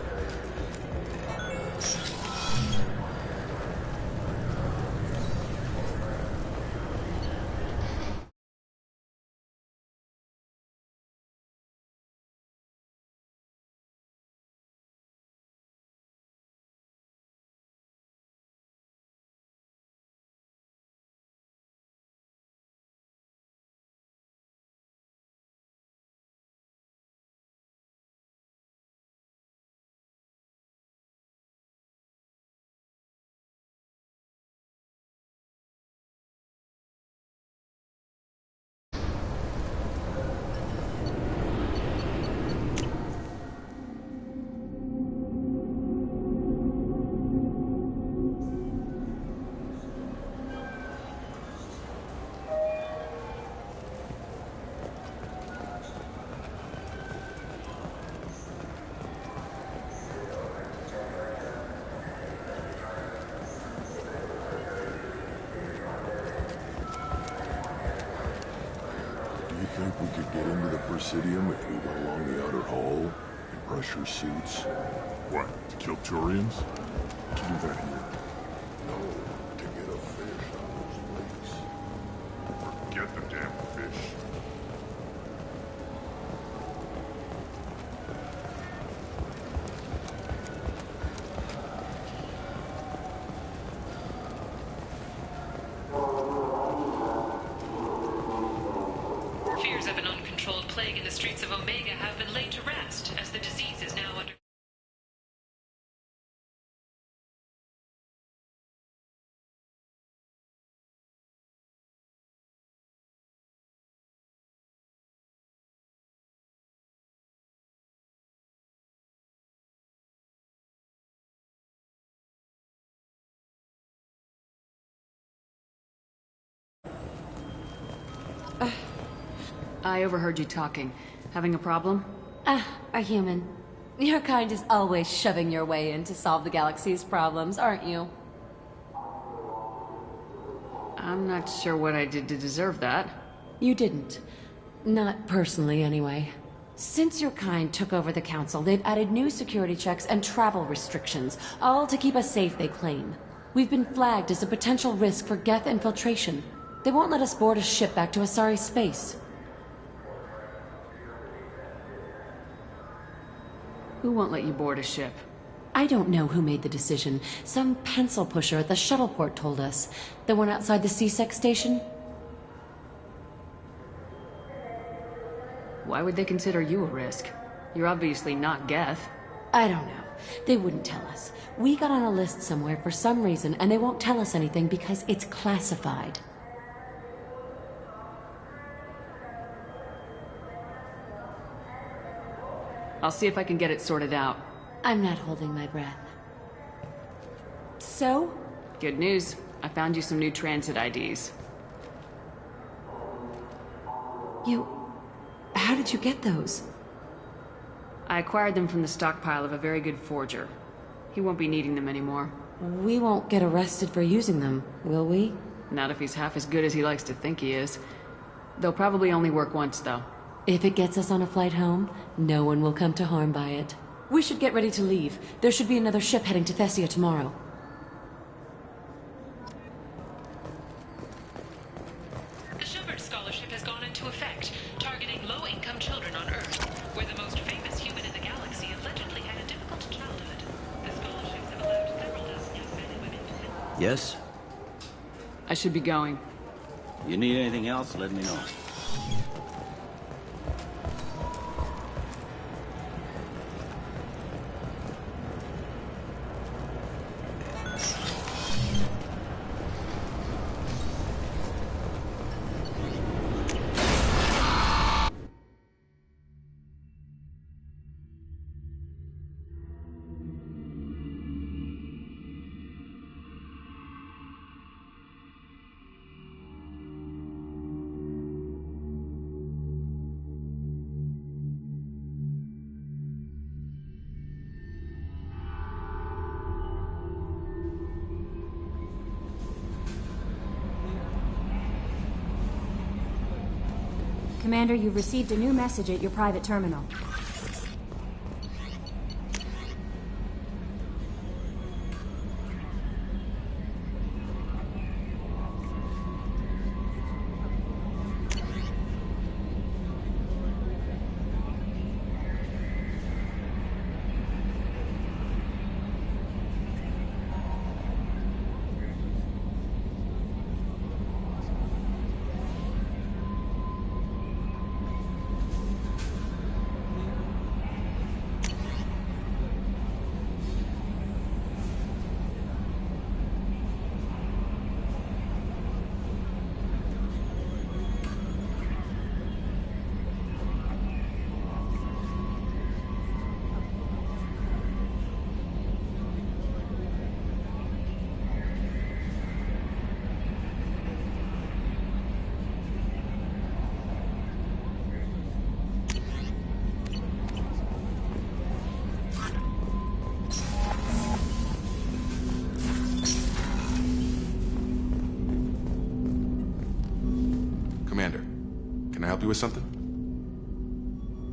You think we could get into the Presidium if we went along the outer hull in pressure suits? What, to kill Turians? To do that here? No, to get a fish on those lakes. Forget the damn fish. Fears of an uncontrolled plague in the streets of Omega have been laid to rest, as the disease is now under... I overheard you talking. Having a problem? A human. Your kind is always shoving your way in to solve the galaxy's problems, aren't you? I'm not sure what I did to deserve that. You didn't. Not personally, anyway. Since your kind took over the Council, they've added new security checks and travel restrictions, all to keep us safe, they claim. We've been flagged as a potential risk for Geth infiltration. They won't let us board a ship back to Asari space. Who won't let you board a ship? I don't know who made the decision. Some pencil pusher at the shuttle port told us. The one outside the CSEC station? Why would they consider you a risk? You're obviously not Geth. I don't know. They wouldn't tell us. We got on a list somewhere for some reason, and they won't tell us anything because it's classified. I'll see if I can get it sorted out. I'm not holding my breath. So? Good news. I found you some new transit IDs. How did you get those? I acquired them from the stockpile of a very good forger. He won't be needing them anymore. We won't get arrested for using them, will we? Not if he's half as good as he likes to think he is. They'll probably only work once, though. If it gets us on a flight home, no one will come to harm by it. We should get ready to leave. There should be another ship heading to Thessia tomorrow. The Sheperd Scholarship has gone into effect, targeting low-income children on Earth, where the most famous human in the galaxy allegedly had a difficult childhood. The scholarships have allowed several dozen young men and women to... Yes? I should be going. You need anything else, let me know. Commander, you've received a new message at your private terminal. Can I help you with something?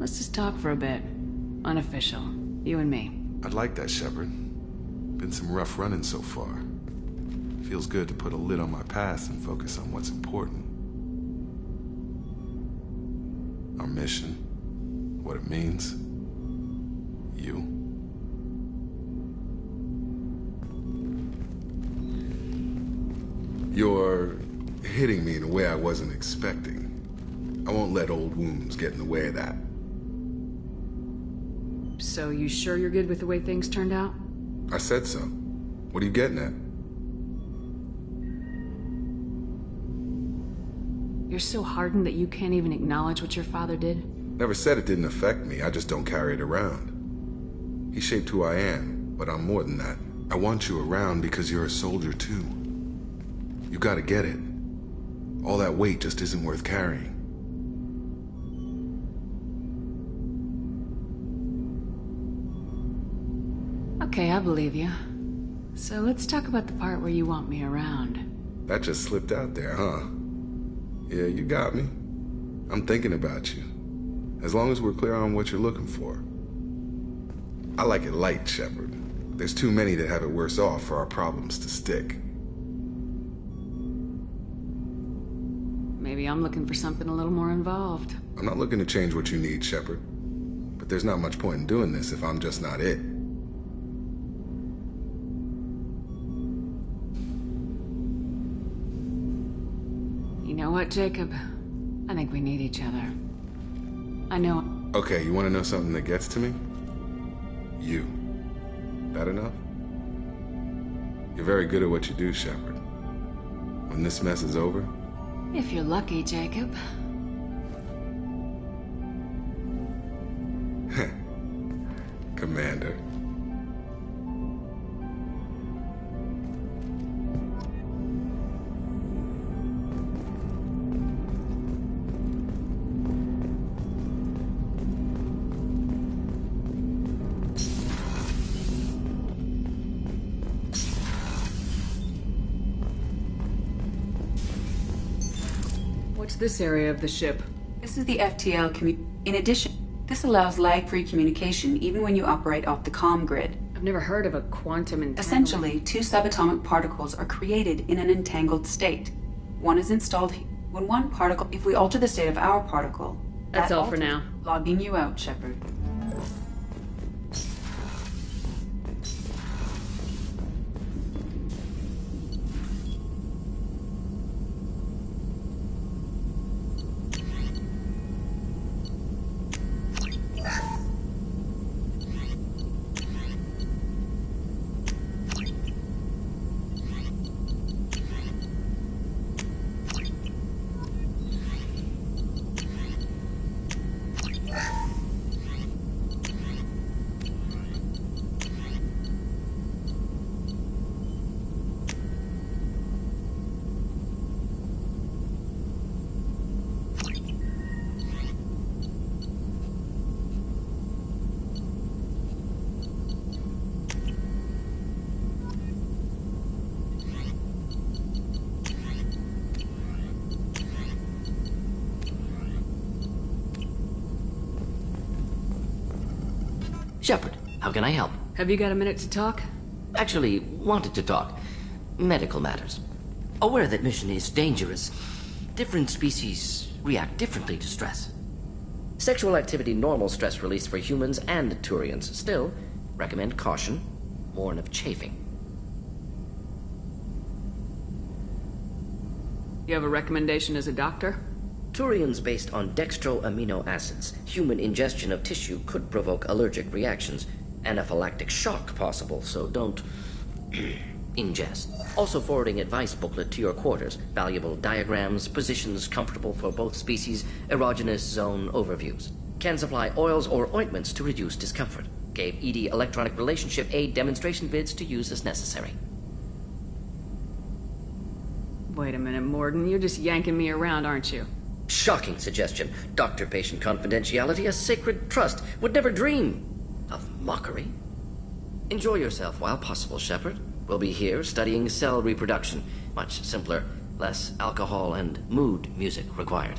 Let's just talk for a bit. Unofficial. You and me. I'd like that, Sheperd. Been some rough running so far. Feels good to put a lid on my past and focus on what's important. Our mission, what it means, you. You're hitting me in a way I wasn't expecting. I won't let old wounds get in the way of that. So you sure you're good with the way things turned out? I said so. What are you getting at? You're so hardened that you can't even acknowledge what your father did? Never said it didn't affect me, I just don't carry it around. He shaped who I am, but I'm more than that. I want you around because you're a soldier too. You gotta get it. All that weight just isn't worth carrying. Okay, I believe you. So let's talk about the part where you want me around. That just slipped out there, huh? Yeah, you got me. I'm thinking about you. As long as we're clear on what you're looking for. I like it light, Sheperd. There's too many that have it worse off for our problems to stick. Maybe I'm looking for something a little more involved. I'm not looking to change what you need, Sheperd. But there's not much point in doing this if I'm just not it. You know what, Jacob? I think we need each other. I know... Okay, you want to know something that gets to me? You. That enough? You're very good at what you do, Sheperd. When this mess is over... If you're lucky, Jacob. Commander. What's this area of the ship? This is the FTL In addition, this allows lag-free communication even when you operate off the comm grid. I've never heard of a quantum entanglement. Essentially, two subatomic particles are created in an entangled state. One is installed when one particle... If we alter the state of our particle... That's all for now. Logging you out, Sheperd. Sheperd, how can I help? Have you got a minute to talk? Actually, wanted to talk. Medical matters. Aware that mission is dangerous. Different species react differently to stress. Sexual activity normal stress release for humans and Turians. Still, recommend caution. Warn of chafing. You have a recommendation as a doctor? Turians based on dextro amino acids. Human ingestion of tissue could provoke allergic reactions. Anaphylactic shock possible, so don't ingest. Also forwarding advice booklet to your quarters. Valuable diagrams, positions comfortable for both species, erogenous zone overviews. Can supply oils or ointments to reduce discomfort. Gave ED electronic relationship aid demonstration vids to use as necessary. Wait a minute, Morden. You're just yanking me around, aren't you? Shocking suggestion. Doctor-patient confidentiality, a sacred trust. Would never dream of mockery. Enjoy yourself while possible, Sheperd. We'll be here studying cell reproduction. Much simpler, less alcohol and mood music required.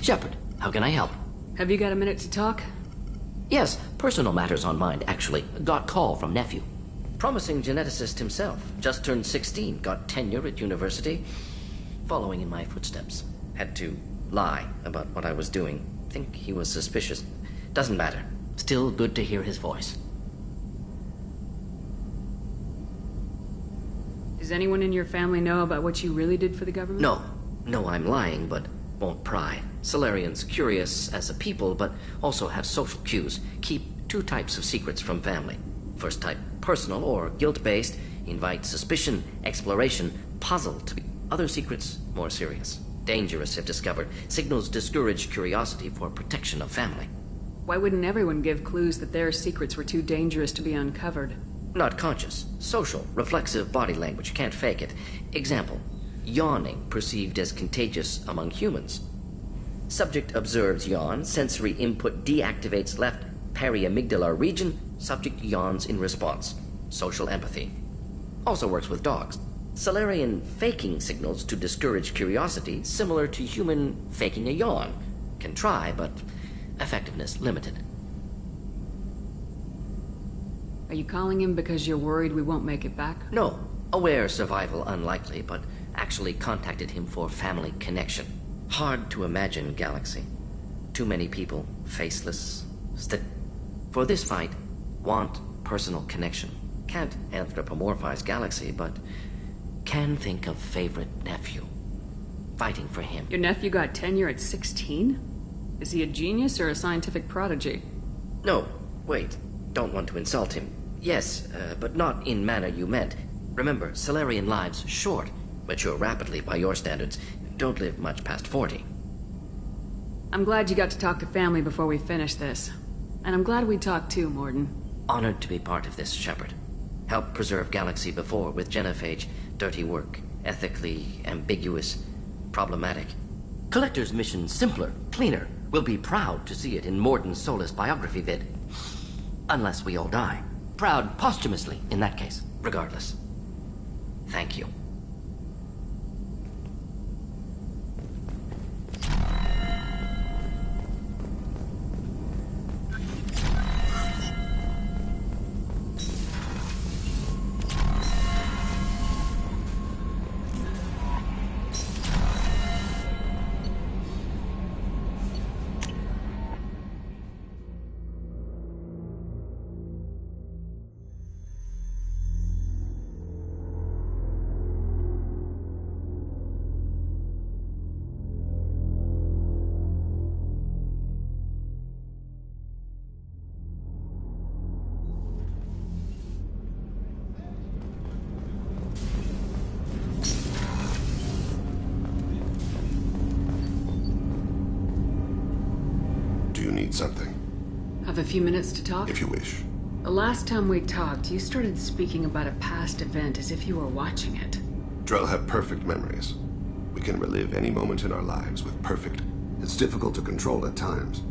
Sheperd, how can I help? Have you got a minute to talk? Yes, personal matters on mind, actually. Got call from nephew. Promising geneticist himself. Just turned 16, got tenure at university. Following in my footsteps. Had to lie about what I was doing. Think he was suspicious. Doesn't matter. Still good to hear his voice. Does anyone in your family know about what you really did for the government? No. No, I'm lying, but won't pry. Solarians curious as a people, but also have social cues. Keep two types of secrets from family. First type, personal or guilt-based, invite suspicion, exploration, puzzle to be. Other secrets, more serious. Dangerous if discovered. Signals discourage curiosity for protection of family. Why wouldn't everyone give clues that their secrets were too dangerous to be uncovered? Not conscious. Social, reflexive body language, can't fake it. Example, yawning perceived as contagious among humans. Subject observes yawn, sensory input deactivates left periamygdalar region, subject yawns in response. Social empathy. Also works with dogs. Solarian faking signals to discourage curiosity, similar to human faking a yawn. Can try, but effectiveness limited. Are you calling him because you're worried we won't make it back? No. Aware survival unlikely, but actually contacted him for family connection. Hard to imagine galaxy. Too many people, faceless. For this fight, want personal connection. Can't anthropomorphize galaxy, but can think of favorite nephew. Fighting for him. Your nephew got tenure at 16? Is he a genius or a scientific prodigy? No, wait. Don't want to insult him. Yes, but not in manner you meant. Remember, Solarian lives short. Mature rapidly by your standards. don't live much past 40. I'm glad you got to talk to family before we finish this. And I'm glad we talked too, Morden. Honored to be part of this, Sheperd. Helped preserve Galaxy before with genophage. Dirty work. Ethically ambiguous. Problematic. Collector's mission simpler, cleaner. We'll be proud to see it in Morden's Solus biography vid. Unless we all die. Proud posthumously, in that case. Regardless. Thank you. Something. Have a few minutes to talk? If you wish. The last time we talked, you started speaking about a past event as if you were watching it. Drell have perfect memories. We can relive any moment in our lives with perfect. It's difficult to control at times.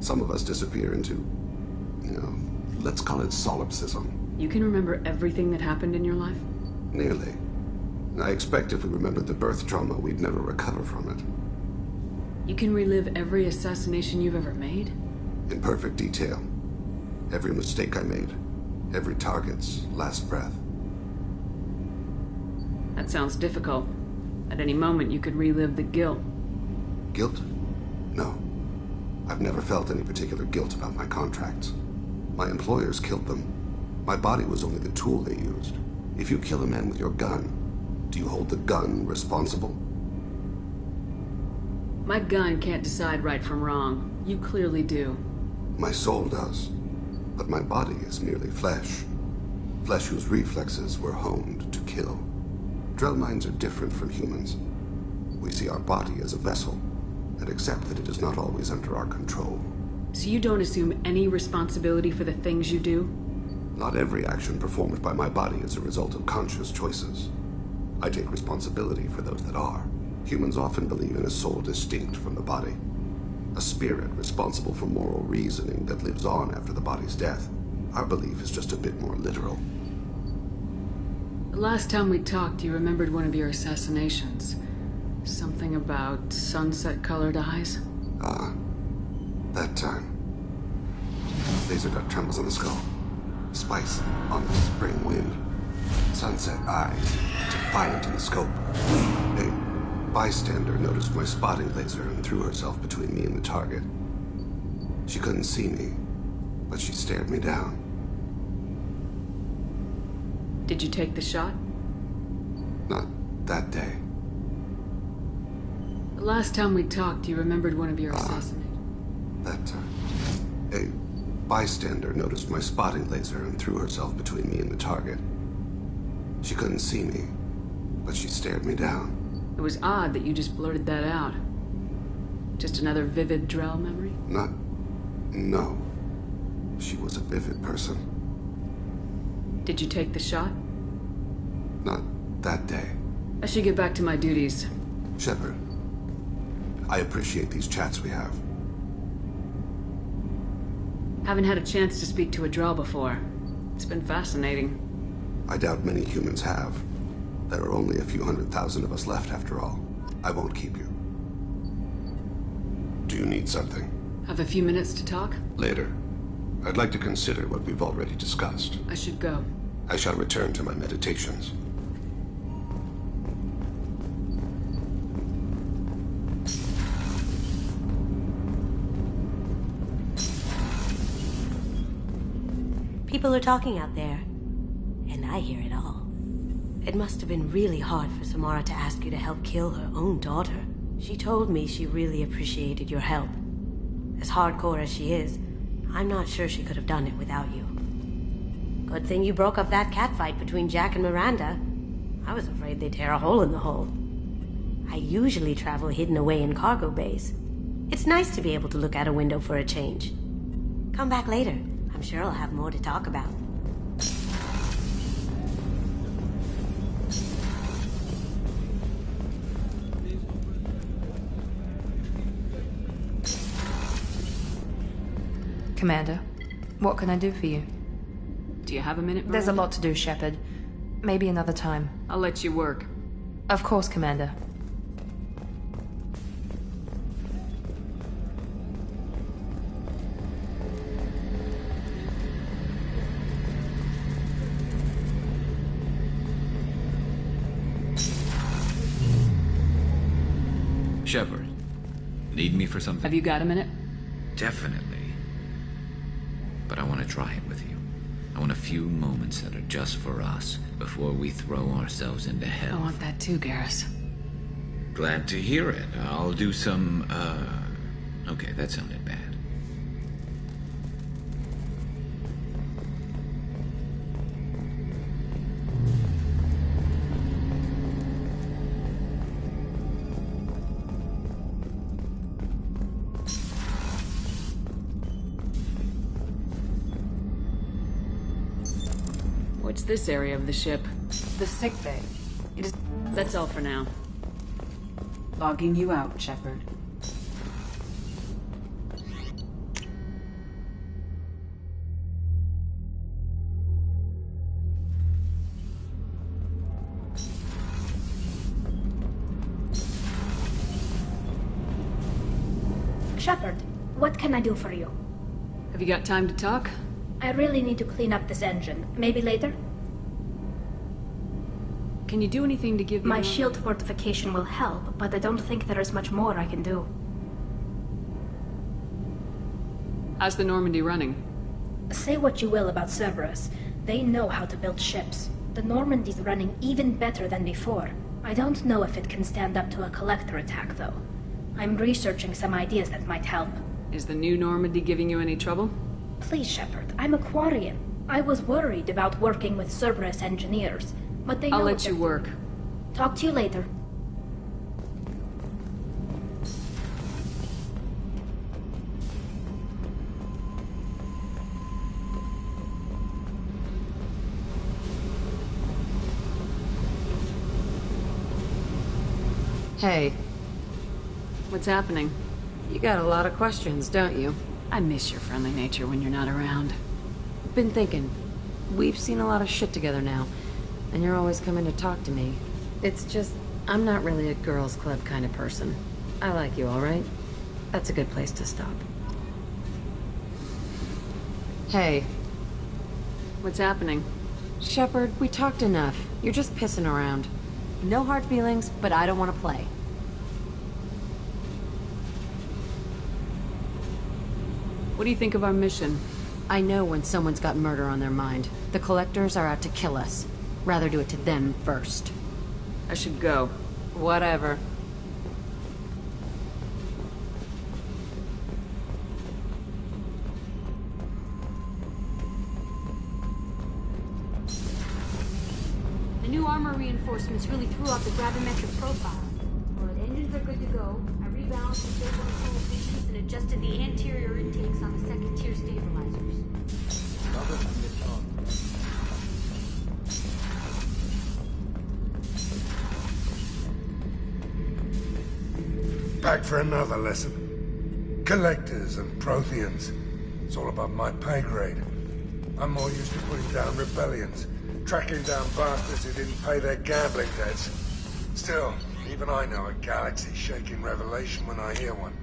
Some of us disappear into, let's call it solipsism. You can remember everything that happened in your life? Nearly. I expect if we remembered the birth trauma, we'd never recover from it. You can relive every assassination you've ever made? In perfect detail. Every mistake I made. Every target's last breath. That sounds difficult. At any moment, you could relive the guilt. Guilt? No. I've never felt any particular guilt about my contracts. My employers killed them. My body was only the tool they used. If you kill a man with your gun, do you hold the gun responsible? My gun can't decide right from wrong. You clearly do. My soul does. But my body is merely flesh. Flesh whose reflexes were honed to kill. Drell minds are different from humans. We see our body as a vessel, and accept that it is not always under our control. So you don't assume any responsibility for the things you do? Not every action performed by my body is a result of conscious choices. I take responsibility for those that are. Humans often believe in a soul distinct from the body. A spirit responsible for moral reasoning that lives on after the body's death. Our belief is just a bit more literal. The last time we talked, you remembered one of your assassinations. Something about sunset-colored eyes? That time. Laser dot trembles on the skull. Spice on the spring wind. Sunset eyes, defiant in the scope. A bystander noticed my spotting laser and threw herself between me and the target. She couldn't see me, but she stared me down. Did you take the shot? Not that day. The last time we talked, you remembered one of your assassinations. That time. A bystander noticed my spotting laser and threw herself between me and the target. She couldn't see me, but she stared me down. It was odd that you just blurted that out. Just another vivid Drell memory? No. She was a vivid person. Did you take the shot? Not that day. I should get back to my duties. Sheperd, I appreciate these chats we have. Haven't had a chance to speak to a Drell before. It's been fascinating. I doubt many humans have. There are only a few 100,000 of us left after all. I won't keep you. Do you need something? Have a few minutes to talk? Later. I'd like to consider what we've already discussed. I should go. I shall return to my meditations. People are talking out there, and I hear it all. It must have been really hard for Samara to ask you to help kill her own daughter. She told me she really appreciated your help. As hardcore as she is, I'm not sure she could have done it without you. Good thing you broke up that catfight between Jack and Miranda. I was afraid they'd tear a hole in the hull. I usually travel hidden away in cargo bays. It's nice to be able to look out a window for a change. Come back later. I'm sure I'll have more to talk about. Commander, what can I do for you? Do you have a minute, There's a Miranda? lot to do, Sheperd. Maybe another time. I'll let you work. Of course, Commander. Sheperd, need me for something? Have you got a minute? Definitely. But I want to try it with you. I want a few moments that are just for us before we throw ourselves into hell. I want that too, Garrus. Glad to hear it. I'll do some, okay, that sounded bad. What's this area of the ship? The sick bay. It is... That's all for now. Logging you out, Sheperd. Sheperd, what can I do for you? Have you got time to talk? I really need to clean up this engine. Maybe later? Can you do anything to give me... My shield fortification will help, but I don't think there is much more I can do. How's the Normandy running? Say what you will about Cerberus. They know how to build ships. The Normandy's running even better than before. I don't know if it can stand up to a collector attack, though. I'm researching some ideas that might help. Is the new Normandy giving you any trouble? Please, Sheperd, I'm a Quarian. I was worried about working with Cerberus engineers, but they know I'll let what you they're work. doing. Talk to you later. Hey. What's happening? You got a lot of questions, don't you? I miss your friendly nature when you're not around. Been thinking. We've seen a lot of shit together now, and you're always coming to talk to me. It's just, I'm not really a girls' club kind of person. I like you, all right? That's a good place to stop. Hey. What's happening? Sheperd, we talked enough. You're just pissing around. No hard feelings, but I don't want to play. What do you think of our mission? I know when someone's got murder on their mind. The collectors are out to kill us. Rather do it to them first. I should go. Whatever. The new armor reinforcements really threw off the gravimetric profile. Well, the engines are good to go. I rebalanced the stable coefficients and adjusted the anterior intakes on the second-tier stabilizers. Back for another lesson. Collectors and Protheans. It's all above my pay grade. I'm more used to putting down rebellions, tracking down bastards who didn't pay their gambling debts. Still, even I know a galaxy-shaking revelation when I hear one.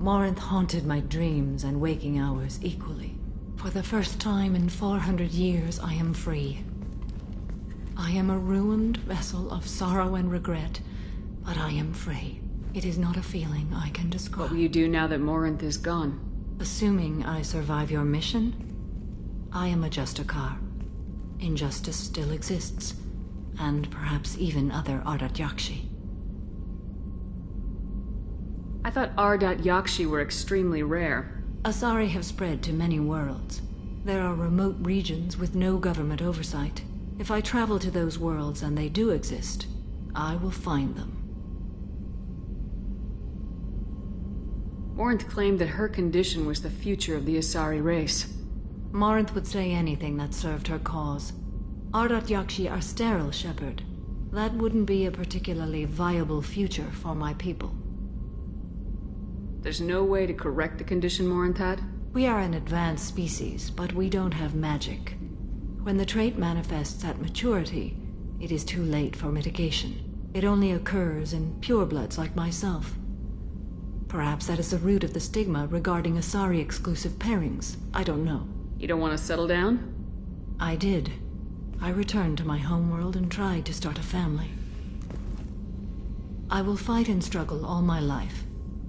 Morinth haunted my dreams and waking hours equally. For the first time in 400 years, I am free. I am a ruined vessel of sorrow and regret, but I am free. It is not a feeling I can describe. What will you do now that Morinth is gone? Assuming I survive your mission, I am a Justicar. Injustice still exists, and perhaps even other Ardat Yakshi. I thought Ardat Yakshi were extremely rare. Asari have spread to many worlds. There are remote regions with no government oversight. If I travel to those worlds and they do exist, I will find them. Morinth claimed that her condition was the future of the Asari race. Morinth would say anything that served her cause. Ardat Yakshi are sterile, Sheperd. That wouldn't be a particularly viable future for my people. There's no way to correct the condition Morinth had? We are an advanced species, but we don't have magic. When the trait manifests at maturity, it is too late for mitigation. It only occurs in purebloods like myself. Perhaps that is the root of the stigma regarding Asari-exclusive pairings. I don't know. You don't want to settle down? I did. I returned to my homeworld and tried to start a family. I will fight and struggle all my life.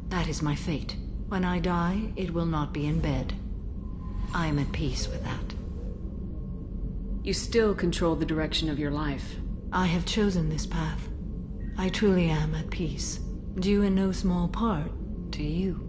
That is my fate. When I die, it will not be in bed. I am at peace with that. You still control the direction of your life. I have chosen this path. I truly am at peace, due in no small part to you.